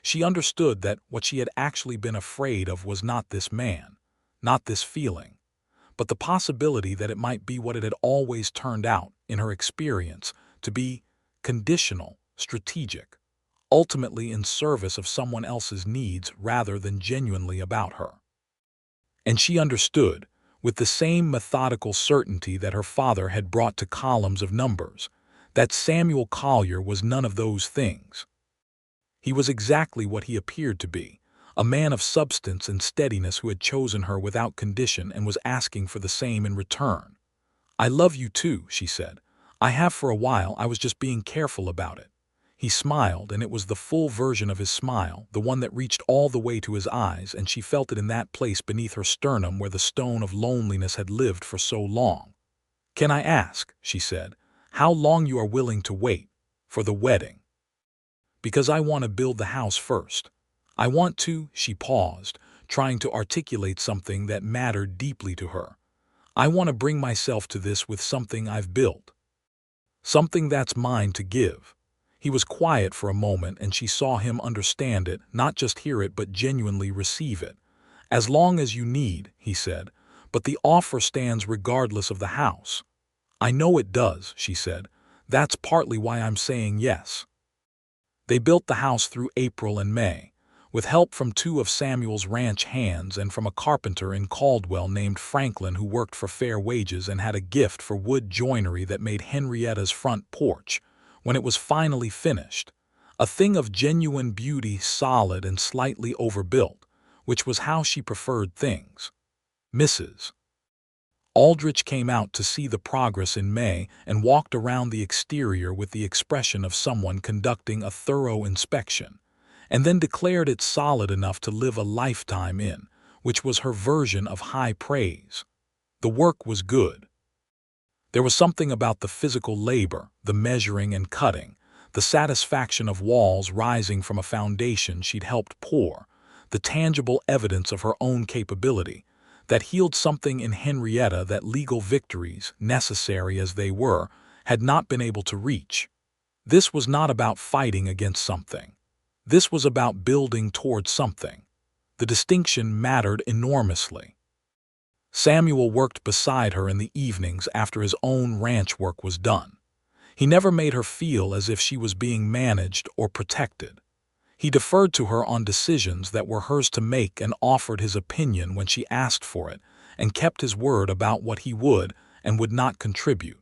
she understood that what she had actually been afraid of was not this man, not this feeling, but the possibility that it might be what it had always turned out, in her experience, to be conditional, strategic, ultimately in service of someone else's needs rather than genuinely about her. And she understood, with the same methodical certainty that her father had brought to columns of numbers, that Samuel Collier was none of those things. He was exactly what he appeared to be, a man of substance and steadiness who had chosen her without condition and was asking for the same in return. "I love you too," she said. "I have for a while. I was just being careful about it." He smiled, and it was the full version of his smile, the one that reached all the way to his eyes, and she felt it in that place beneath her sternum where the stone of loneliness had lived for so long. "Can I ask," she said, "how long you are willing to wait for the wedding?" "Because I want to build the house first. I want to," she paused, trying to articulate something that mattered deeply to her. "I want to bring myself to this with something I've built. Something that's mine to give." He was quiet for a moment, and she saw him understand it, not just hear it, but genuinely receive it. "As long as you need," he said, "but the offer stands regardless of the house." "I know it does," she said. "That's partly why I'm saying yes." They built the house through April and May, with help from two of Samuel's ranch hands and from a carpenter in Caldwell named Franklin who worked for fair wages and had a gift for wood joinery that made Henrietta's front porch, when it was finally finished, a thing of genuine beauty, solid and slightly overbuilt, which was how she preferred things. Mrs. Aldrich came out to see the progress in May and walked around the exterior with the expression of someone conducting a thorough inspection, and then declared it solid enough to live a lifetime in, which was her version of high praise. The work was good. There was something about the physical labor, the measuring and cutting, the satisfaction of walls rising from a foundation she'd helped pour, the tangible evidence of her own capability, that healed something in Henrietta that legal victories, necessary as they were, had not been able to reach. This was not about fighting against something. This was about building towards something. The distinction mattered enormously. Samuel worked beside her in the evenings after his own ranch work was done. He never made her feel as if she was being managed or protected. He deferred to her on decisions that were hers to make and offered his opinion when she asked for it, and kept his word about what he would and would not contribute.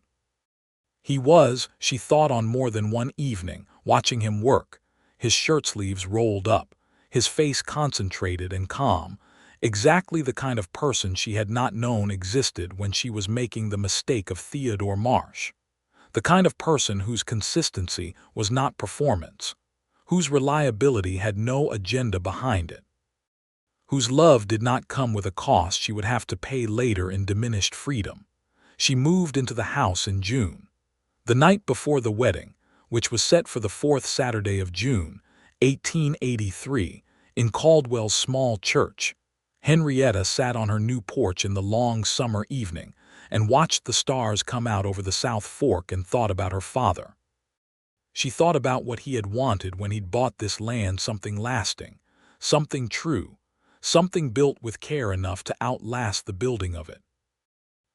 He was, she thought on more than one evening, watching him work, his shirt sleeves rolled up, his face concentrated and calm, exactly the kind of person she had not known existed when she was making the mistake of Theodore Marsh. The kind of person whose consistency was not performance, whose reliability had no agenda behind it, whose love did not come with a cost she would have to pay later in diminished freedom. She moved into the house in June, the night before the wedding, which was set for the 4th Saturday of June, 1883, in Caldwell's small church. Henrietta sat on her new porch in the long summer evening and watched the stars come out over the South Fork and thought about her father. She thought about what he had wanted when he'd bought this land, something lasting, something true, something built with care enough to outlast the building of it.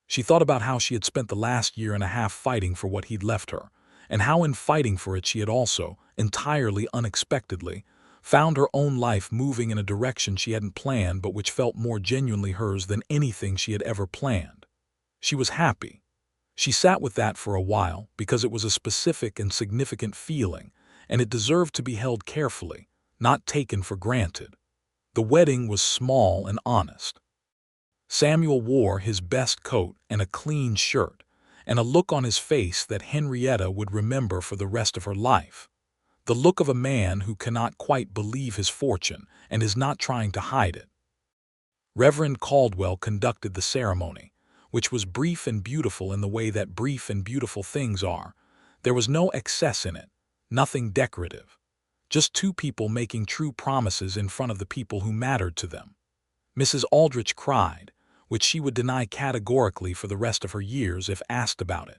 She thought about how she had spent the last year and a half fighting for what he'd left her, and how in fighting for it she had also, entirely unexpectedly, found her own life moving in a direction she hadn't planned but which felt more genuinely hers than anything she had ever planned. She was happy. She sat with that for a while because it was a specific and significant feeling, and it deserved to be held carefully, not taken for granted. The wedding was small and honest. Samuel wore his best coat and a clean shirt, and a look on his face that Henrietta would remember for the rest of her life. The look of a man who cannot quite believe his fortune and is not trying to hide it. Reverend Caldwell conducted the ceremony, which was brief and beautiful in the way that brief and beautiful things are. There was no excess in it, nothing decorative. Just two people making true promises in front of the people who mattered to them. Mrs. Aldrich cried, which she would deny categorically for the rest of her years if asked about it.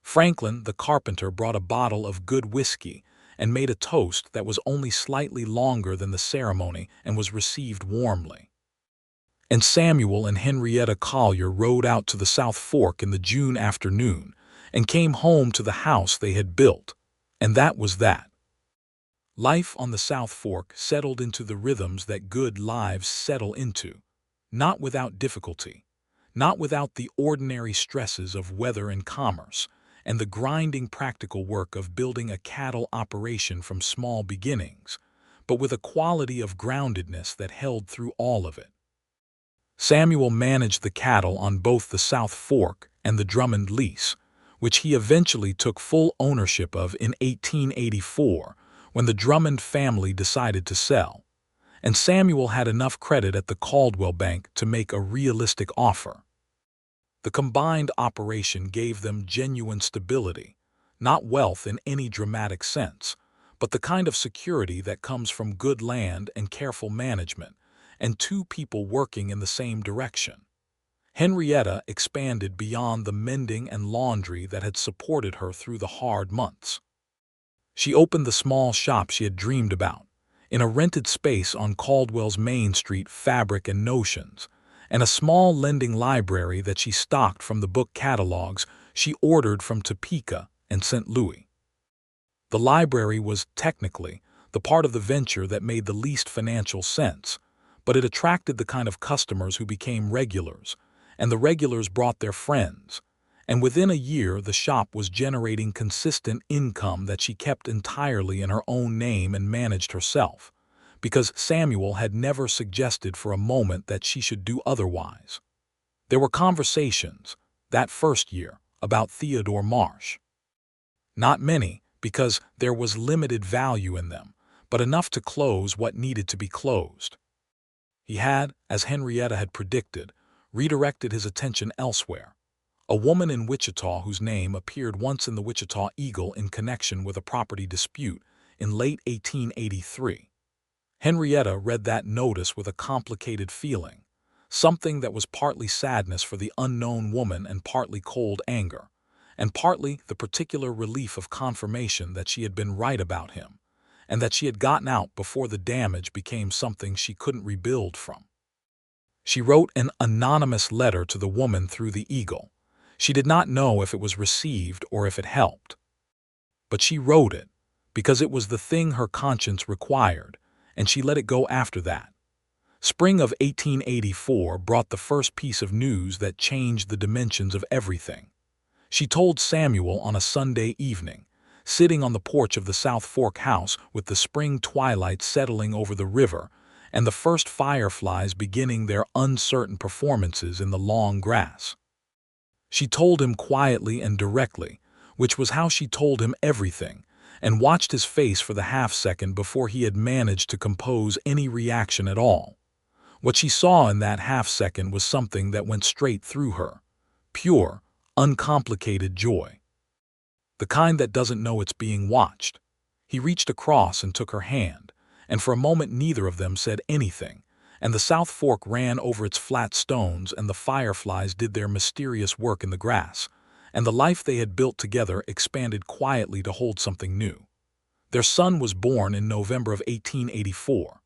Franklin, the carpenter, brought a bottle of good whiskey and made a toast that was only slightly longer than the ceremony and was received warmly. And Samuel and Henrietta Collier rode out to the South Fork in the June afternoon and came home to the house they had built, and that was that. Life on the South Fork settled into the rhythms that good lives settle into, not without difficulty, not without the ordinary stresses of weather and commerce, and the grinding practical work of building a cattle operation from small beginnings, but with a quality of groundedness that held through all of it. Samuel managed the cattle on both the South Fork and the Drummond lease, which he eventually took full ownership of in 1884 when the Drummond family decided to sell, and Samuel had enough credit at the Caldwell Bank to make a realistic offer. The combined operation gave them genuine stability, not wealth in any dramatic sense, but the kind of security that comes from good land and careful management, and two people working in the same direction. Henrietta expanded beyond the mending and laundry that had supported her through the hard months. She opened the small shop she had dreamed about, in a rented space on Caldwell's Main Street Fabric and Notions, and a small lending library that she stocked from the book catalogs she ordered from Topeka and St. Louis. The library was, technically, the part of the venture that made the least financial sense, but it attracted the kind of customers who became regulars, and the regulars brought their friends, and within a year the shop was generating consistent income that she kept entirely in her own name and managed herself, because Samuel had never suggested for a moment that she should do otherwise. There were conversations, that first year, about Theodore Marsh. Not many, because there was limited value in them, but enough to close what needed to be closed. He had, as Henrietta had predicted, redirected his attention elsewhere. A woman in Wichita whose name appeared once in the Wichita Eagle in connection with a property dispute in late 1883. Henrietta read that notice with a complicated feeling, something that was partly sadness for the unknown woman and partly cold anger, and partly the particular relief of confirmation that she had been right about him, and that she had gotten out before the damage became something she couldn't rebuild from. She wrote an anonymous letter to the woman through the Eagle. She did not know if it was received or if it helped. But she wrote it, because it was the thing her conscience required, and she let it go after that. Spring of 1884 brought the first piece of news that changed the dimensions of everything. She told Samuel on a Sunday evening, sitting on the porch of the South Fork house with the spring twilight settling over the river and the first fireflies beginning their uncertain performances in the long grass. She told him quietly and directly, which was how she told him everything, and watched his face for the half-second before he had managed to compose any reaction at all. What she saw in that half-second was something that went straight through her. Pure, uncomplicated joy. The kind that doesn't know it's being watched. He reached across and took her hand, and for a moment neither of them said anything, and the South Fork ran over its flat stones and the fireflies did their mysterious work in the grass, and the life they had built together expanded quietly to hold something new. Their son was born in November of 1884.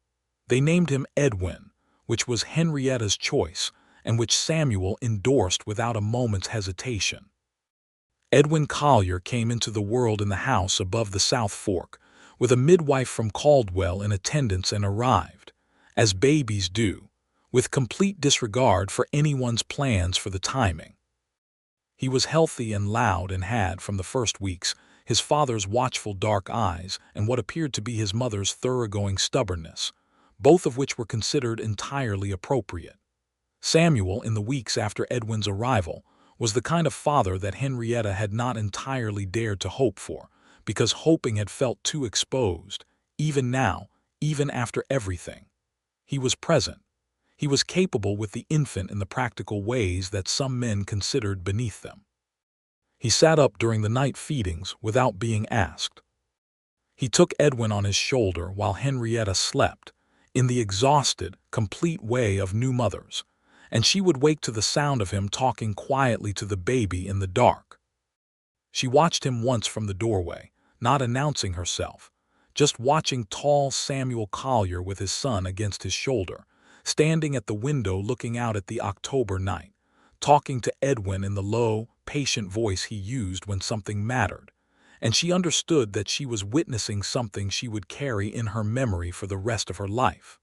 They named him Edwin, which was Henrietta's choice, and which Samuel endorsed without a moment's hesitation. Edwin Collier came into the world in the house above the South Fork, with a midwife from Caldwell in attendance, and arrived, as babies do, with complete disregard for anyone's plans for the timing. He was healthy and loud and had, from the first weeks, his father's watchful dark eyes and what appeared to be his mother's thoroughgoing stubbornness, both of which were considered entirely appropriate. Samuel, in the weeks after Edwin's arrival, was the kind of father that Henrietta had not entirely dared to hope for, because hoping had felt too exposed, even now, even after everything. He was present. He was capable with the infant in the practical ways that some men considered beneath them. He sat up during the night feedings without being asked. He took Edwin on his shoulder while Henrietta slept, in the exhausted, complete way of new mothers, and she would wake to the sound of him talking quietly to the baby in the dark. She watched him once from the doorway, not announcing herself, just watching tall Samuel Collier with his son against his shoulder, standing at the window looking out at the October night, talking to Edwin in the low, patient voice he used when something mattered, and she understood that she was witnessing something she would carry in her memory for the rest of her life.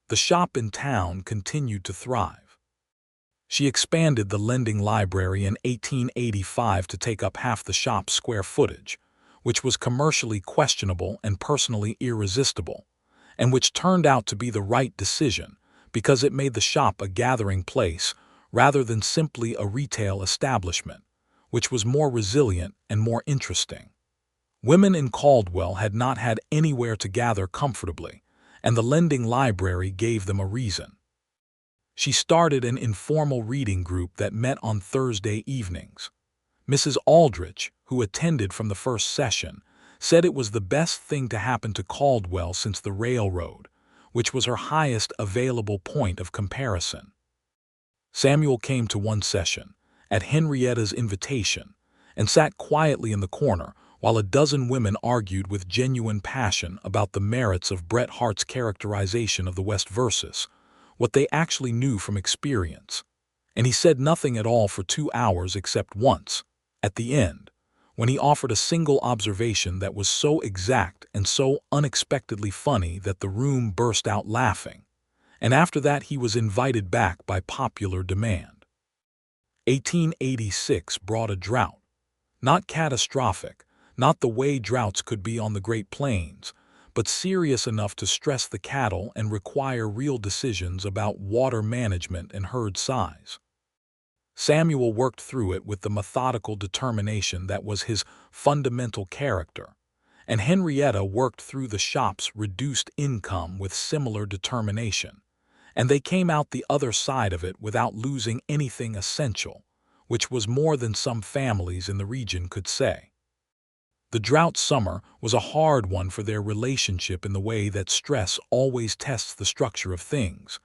The shop in town continued to thrive. She expanded the lending library in 1885 to take up half the shop's square footage, which was commercially questionable and personally irresistible, and which turned out to be the right decision because it made the shop a gathering place rather than simply a retail establishment, which was more resilient and more interesting. Women in Caldwell had not had anywhere to gather comfortably, and the lending library gave them a reason. She started an informal reading group that met on Thursday evenings. Mrs. Aldrich, who attended from the first session, said it was the best thing to happen to Caldwell since the railroad, which was her highest available point of comparison. Samuel came to one session, at Henrietta's invitation, and sat quietly in the corner while a dozen women argued with genuine passion about the merits of Bret Harte's characterization of the West versus what they actually knew from experience. And he said nothing at all for 2 hours except once, at the end, when he offered a single observation that was so exact and so unexpectedly funny that the room burst out laughing, and after that he was invited back by popular demand. 1886 brought a drought. Not catastrophic, not the way droughts could be on the Great Plains, but serious enough to stress the cattle and require real decisions about water management and herd size. Samuel worked through it with the methodical determination that was his fundamental character, and Henrietta worked through the shop's reduced income with similar determination, and they came out the other side of it without losing anything essential, which was more than some families in the region could say. The drought summer was a hard one for their relationship in the way that stress always tests the structure of things,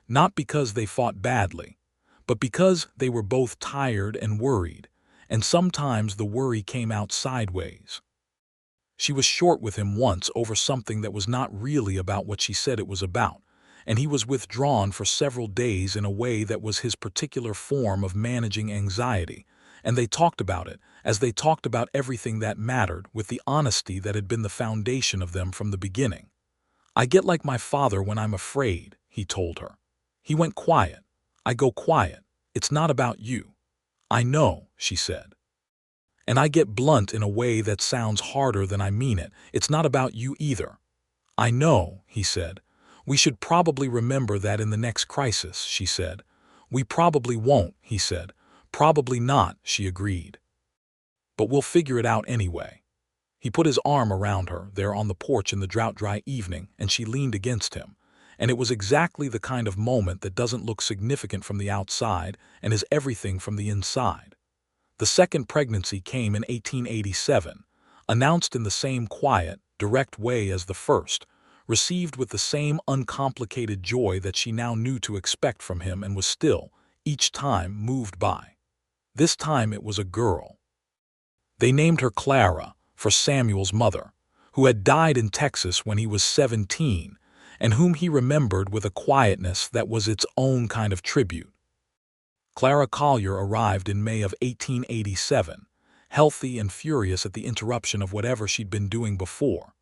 not because they fought badly, but because they were both tired and worried, and sometimes the worry came out sideways. She was short with him once over something that was not really about what she said it was about, and he was withdrawn for several days in a way that was his particular form of managing anxiety, and they talked about it, as they talked about everything that mattered, with the honesty that had been the foundation of them from the beginning. "I get like my father when I'm afraid," he told her. He went quiet. "I go quiet. It's not about you." "I know," she said. "And I get blunt in a way that sounds harder than I mean it. It's not about you either." "I know," he said. "We should probably remember that in the next crisis," she said. "We probably won't," he said. "Probably not," she agreed. "But we'll figure it out anyway." He put his arm around her there on the porch in the drought-dry evening, and she leaned against him, and it was exactly the kind of moment that doesn't look significant from the outside and is everything from the inside. The second pregnancy came in 1887, announced in the same quiet, direct way as the first, received with the same uncomplicated joy that she now knew to expect from him, and was still, each time, moved by. This time it was a girl. They named her Clara, for Samuel's mother, who had died in Texas when he was 17, and whom he remembered with a quietness that was its own kind of tribute. Clara Collier arrived in May of 1887, healthy and furious at the interruption of whatever she'd been doing before,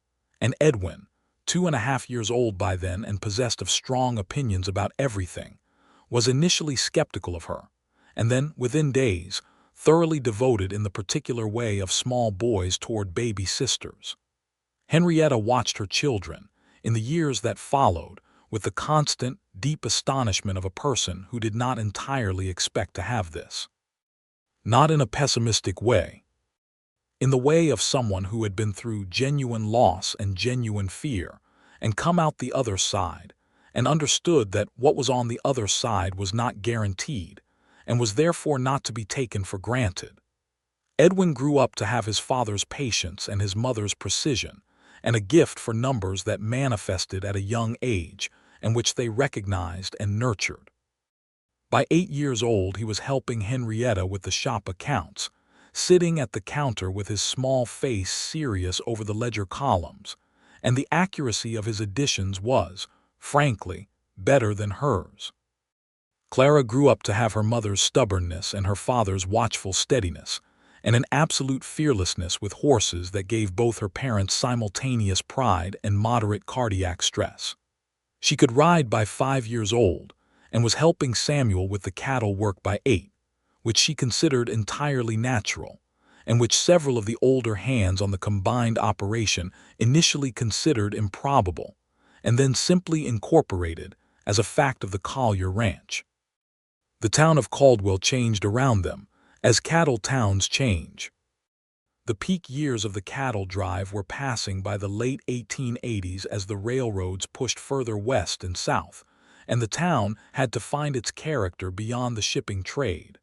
And Edwin, 2.5 years old by then and possessed of strong opinions about everything, was initially skeptical of her, and then, within days, thoroughly devoted in the particular way of small boys toward baby sisters. Henrietta watched her children, in the years that followed, with the constant, deep astonishment of a person who did not entirely expect to have this. Not in a pessimistic way. In the way of someone who had been through genuine loss and genuine fear, and come out the other side, and understood that what was on the other side was not guaranteed, and was therefore not to be taken for granted. Edwin grew up to have his father's patience and his mother's precision, and a gift for numbers that manifested at a young age, and which they recognized and nurtured. By 8 years old he was helping Henrietta with the shop accounts, sitting at the counter with his small face serious over the ledger columns, and the accuracy of his additions was, frankly, better than hers. Clara grew up to have her mother's stubbornness and her father's watchful steadiness, and an absolute fearlessness with horses that gave both her parents simultaneous pride and moderate cardiac stress. She could ride by 5 years old, and was helping Samuel with the cattle work by 8, which she considered entirely natural, and which several of the older hands on the combined operation initially considered improbable, and then simply incorporated as a fact of the Collier ranch. The town of Caldwell changed around them, as cattle towns change. The peak years of the cattle drive were passing by the late 1880s as the railroads pushed further west and south, and the town had to find its character beyond the shipping trade.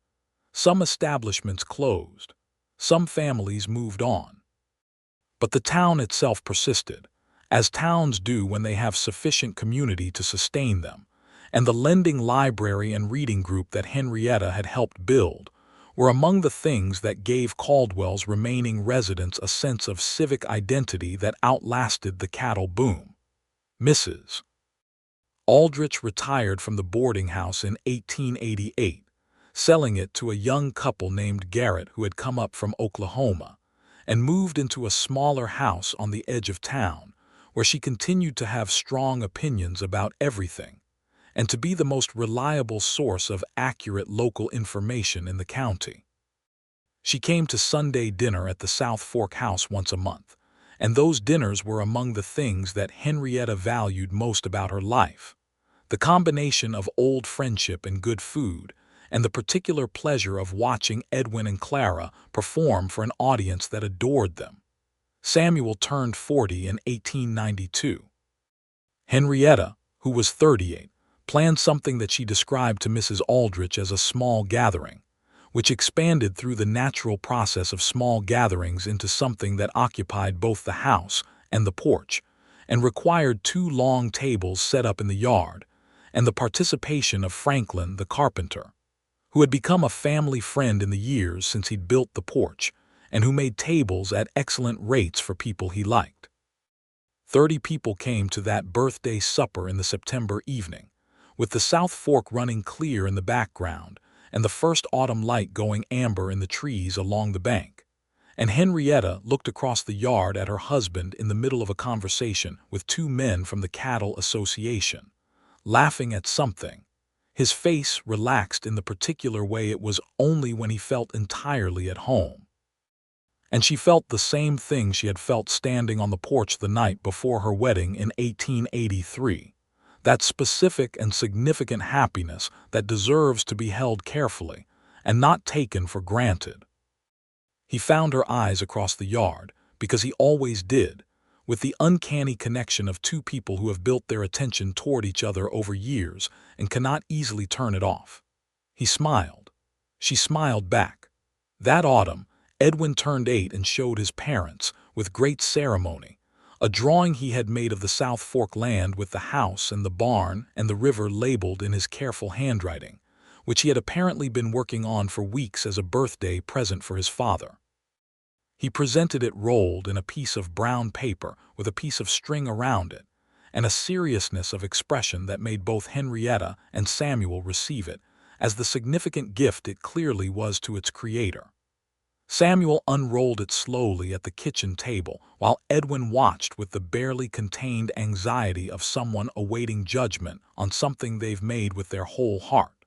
Some establishments closed. Some families moved on. But the town itself persisted, as towns do when they have sufficient community to sustain them, and the lending library and reading group that Henrietta had helped build were among the things that gave Caldwell's remaining residents a sense of civic identity that outlasted the cattle boom. Mrs. Aldrich retired from the boarding house in 1888, selling it to a young couple named Garrett who had come up from Oklahoma, and moved into a smaller house on the edge of town, where she continued to have strong opinions about everything, and to be the most reliable source of accurate local information in the county. She came to Sunday dinner at the South Fork house once a month, and those dinners were among the things that Henrietta valued most about her life. The combination of old friendship and good food, and the particular pleasure of watching Edwin and Clara perform for an audience that adored them. Samuel turned 40 in 1892. Henrietta, who was 38, planned something that she described to Mrs. Aldrich as a small gathering, which expanded through the natural process of small gatherings into something that occupied both the house and the porch, and required 2 long tables set up in the yard, and the participation of Franklin the carpenter, who had become a family friend in the years since he'd built the porch, and who made tables at excellent rates for people he liked. 30 people came to that birthday supper in the September evening, with the South Fork running clear in the background, and the first autumn light going amber in the trees along the bank. And Henrietta looked across the yard at her husband in the middle of a conversation with 2 men from the Cattle Association, laughing at something. His face relaxed in the particular way it was only when he felt entirely at home. And she felt the same thing she had felt standing on the porch the night before her wedding in 1883. That specific and significant happiness that deserves to be held carefully and not taken for granted. He found her eyes across the yard, because he always did, with the uncanny connection of 2 people who have built their attention toward each other over years and cannot easily turn it off. He smiled. She smiled back. That autumn, Edwin turned 8 and showed his parents, with great ceremony, a drawing he had made of the South Fork land with the house and the barn and the river labeled in his careful handwriting, which he had apparently been working on for weeks as a birthday present for his father. He presented it rolled in a piece of brown paper with a piece of string around it, and a seriousness of expression that made both Henrietta and Samuel receive it as the significant gift it clearly was to its creator. Samuel unrolled it slowly at the kitchen table, while Edwin watched with the barely contained anxiety of someone awaiting judgment on something they've made with their whole heart.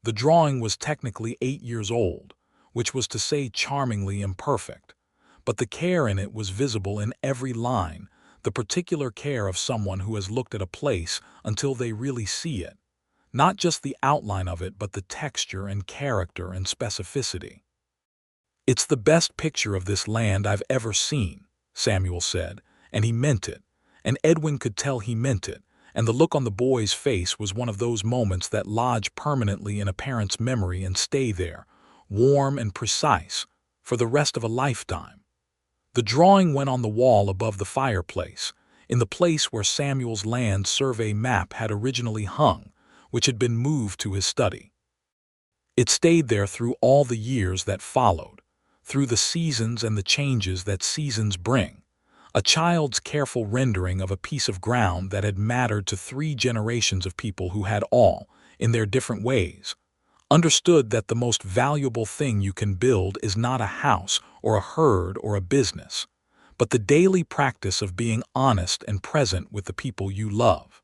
The drawing was technically 8 years old, which was to say charmingly imperfect, but the care in it was visible in every line, the particular care of someone who has looked at a place until they really see it, not just the outline of it but the texture and character and specificity. "It's the best picture of this land I've ever seen," Samuel said, and he meant it, and Edwin could tell he meant it, and the look on the boy's face was one of those moments that lodge permanently in a parent's memory and stay there, warm and precise, for the rest of a lifetime. The drawing went on the wall above the fireplace, in the place where Samuel's land survey map had originally hung, which had been moved to his study. It stayed there through all the years that followed, through the seasons and the changes that seasons bring, a child's careful rendering of a piece of ground that had mattered to 3 generations of people who had all, in their different ways, understood that the most valuable thing you can build is not a house or a herd or a business, but the daily practice of being honest and present with the people you love.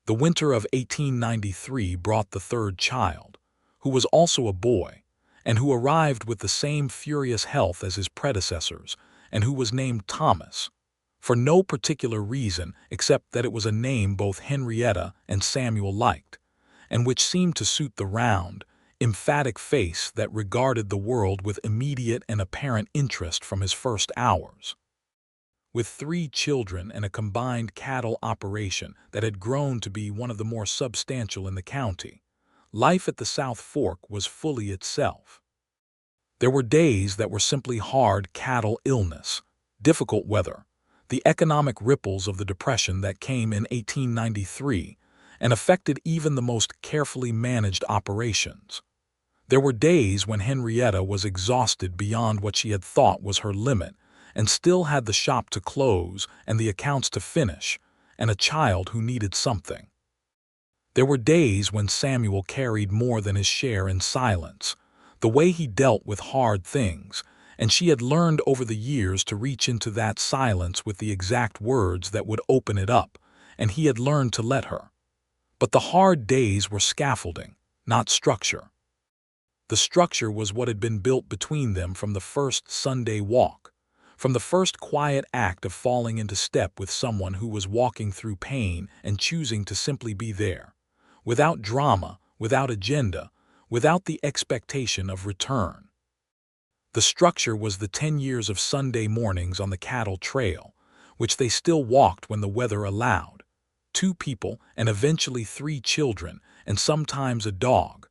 The winter of 1893 brought the 3rd child, who was also a boy, and who arrived with the same furious health as his predecessors, and who was named Thomas, for no particular reason except that it was a name both Henrietta and Samuel liked, and which seemed to suit the round, emphatic face that regarded the world with immediate and apparent interest from his first hours. With 3 children and a combined cattle operation that had grown to be one of the more substantial in the county, life at the South Fork was fully itself. There were days that were simply hard cattle illness, difficult weather, the economic ripples of the Depression that came in 1893 and affected even the most carefully managed operations. There were days when Henrietta was exhausted beyond what she had thought was her limit and still had the shop to close and the accounts to finish, and a child who needed something. There were days when Samuel carried more than his share in silence, the way he dealt with hard things, and she had learned over the years to reach into that silence with the exact words that would open it up, and he had learned to let her. But the hard days were scaffolding, not structure. The structure was what had been built between them from the first Sunday walk, from the first quiet act of falling into step with someone who was walking through pain and choosing to simply be there, without drama, without agenda, without the expectation of return. The structure was the 10 years of Sunday mornings on the cattle trail, which they still walked when the weather allowed, 2 people and eventually 3 children and sometimes a dog,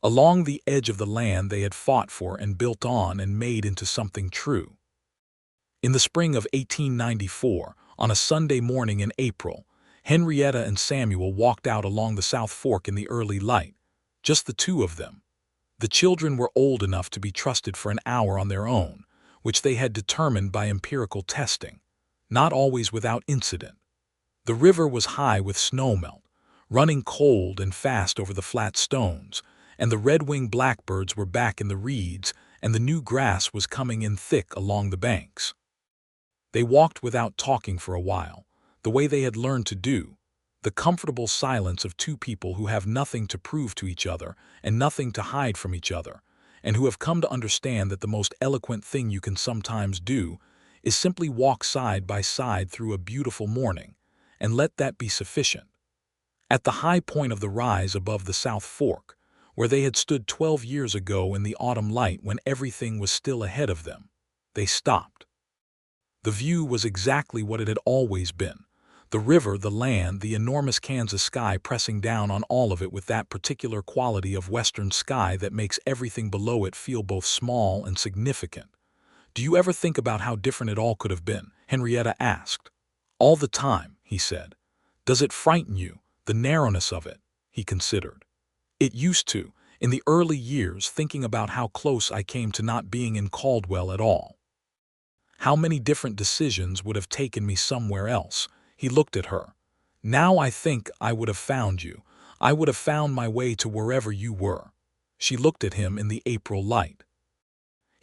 along the edge of the land they had fought for and built on and made into something true. In the spring of 1894, on a Sunday morning in April, Henrietta and Samuel walked out along the South Fork in the early light, just the 2 of them. The children were old enough to be trusted for an hour on their own, which they had determined by empirical testing, not always without incident. The river was high with snowmelt, running cold and fast over the flat stones, and the red-winged blackbirds were back in the reeds, and the new grass was coming in thick along the banks. They walked without talking for a while, the way they had learned to do, the comfortable silence of 2 people who have nothing to prove to each other and nothing to hide from each other, and who have come to understand that the most eloquent thing you can sometimes do is simply walk side by side through a beautiful morning, and let that be sufficient. At the high point of the rise above the South Fork, where they had stood 12 years ago in the autumn light when everything was still ahead of them, they stopped. The view was exactly what it had always been. The river, the land, the enormous Kansas sky pressing down on all of it with that particular quality of western sky that makes everything below it feel both small and significant. "Do you ever think about how different it all could have been?" Henrietta asked. "All the time," he said. "Does it frighten you, the narrowness of it?" He considered. "It used to, in the early years, thinking about how close I came to not being in Caldwell at all. How many different decisions would have taken me somewhere else." He looked at her. "Now I think I would have found you. I would have found my way to wherever you were." She looked at him in the April light.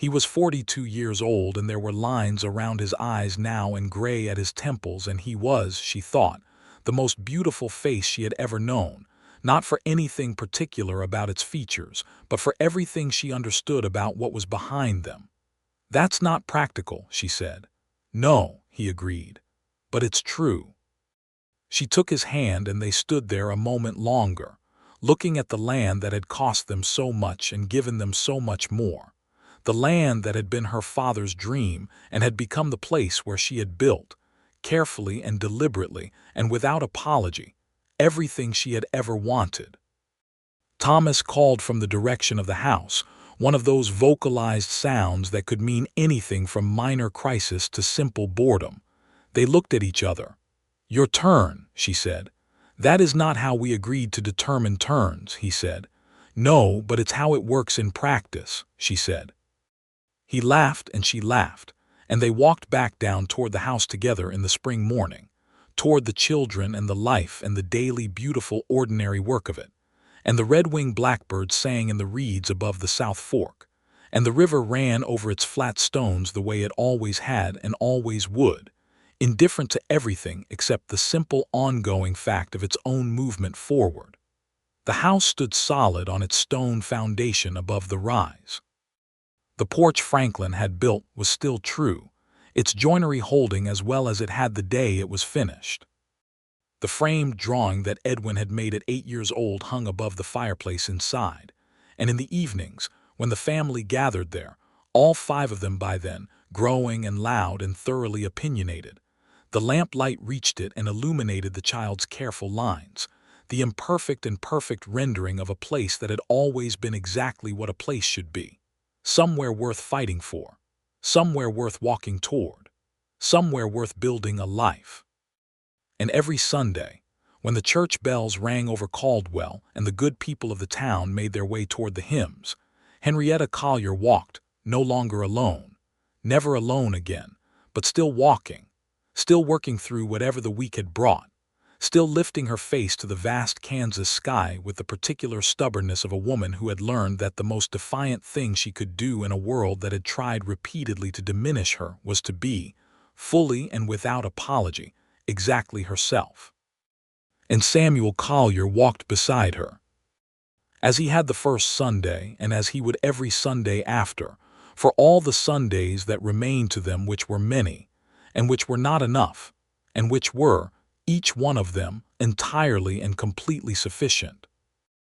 He was 42 years old, and there were lines around his eyes now and gray at his temples, and he was, she thought, the most beautiful face she had ever known, not for anything particular about its features, but for everything she understood about what was behind them. "That's not practical," she said. "No," he agreed, "but it's true." She took his hand, and they stood there a moment longer, looking at the land that had cost them so much and given them so much more. The land that had been her father's dream and had become the place where she had built, carefully and deliberately and without apology, everything she had ever wanted. Thomas called from the direction of the house, one of those vocalized sounds that could mean anything from minor crisis to simple boredom. They looked at each other. "Your turn," she said. "That is not how we agreed to determine turns," he said. "No, but it's how it works in practice," she said. He laughed and she laughed, and they walked back down toward the house together in the spring morning, toward the children and the life and the daily beautiful ordinary work of it. And the red-winged blackbird sang in the reeds above the South Fork, and the river ran over its flat stones the way it always had and always would, indifferent to everything except the simple ongoing fact of its own movement forward. The house stood solid on its stone foundation above the rise. The porch Franklin had built was still true, its joinery holding as well as it had the day it was finished. The framed drawing that Edwin had made at 8 years old hung above the fireplace inside, and in the evenings, when the family gathered there, all 5 of them by then, growing and loud and thoroughly opinionated, the lamplight reached it and illuminated the child's careful lines, the imperfect and perfect rendering of a place that had always been exactly what a place should be. Somewhere worth fighting for, somewhere worth walking toward, somewhere worth building a life. And every Sunday, when the church bells rang over Caldwell and the good people of the town made their way toward the hymns, Henrietta Collier walked, no longer alone, never alone again, but still walking, still working through whatever the week had brought, still lifting her face to the vast Kansas sky with the particular stubbornness of a woman who had learned that the most defiant thing she could do in a world that had tried repeatedly to diminish her was to be, fully and without apology, exactly herself. And Samuel Collier walked beside her, as he had the first Sunday and as he would every Sunday after, for all the Sundays that remained to them, which were many, and which were not enough, and which were, each one of them, entirely and completely sufficient.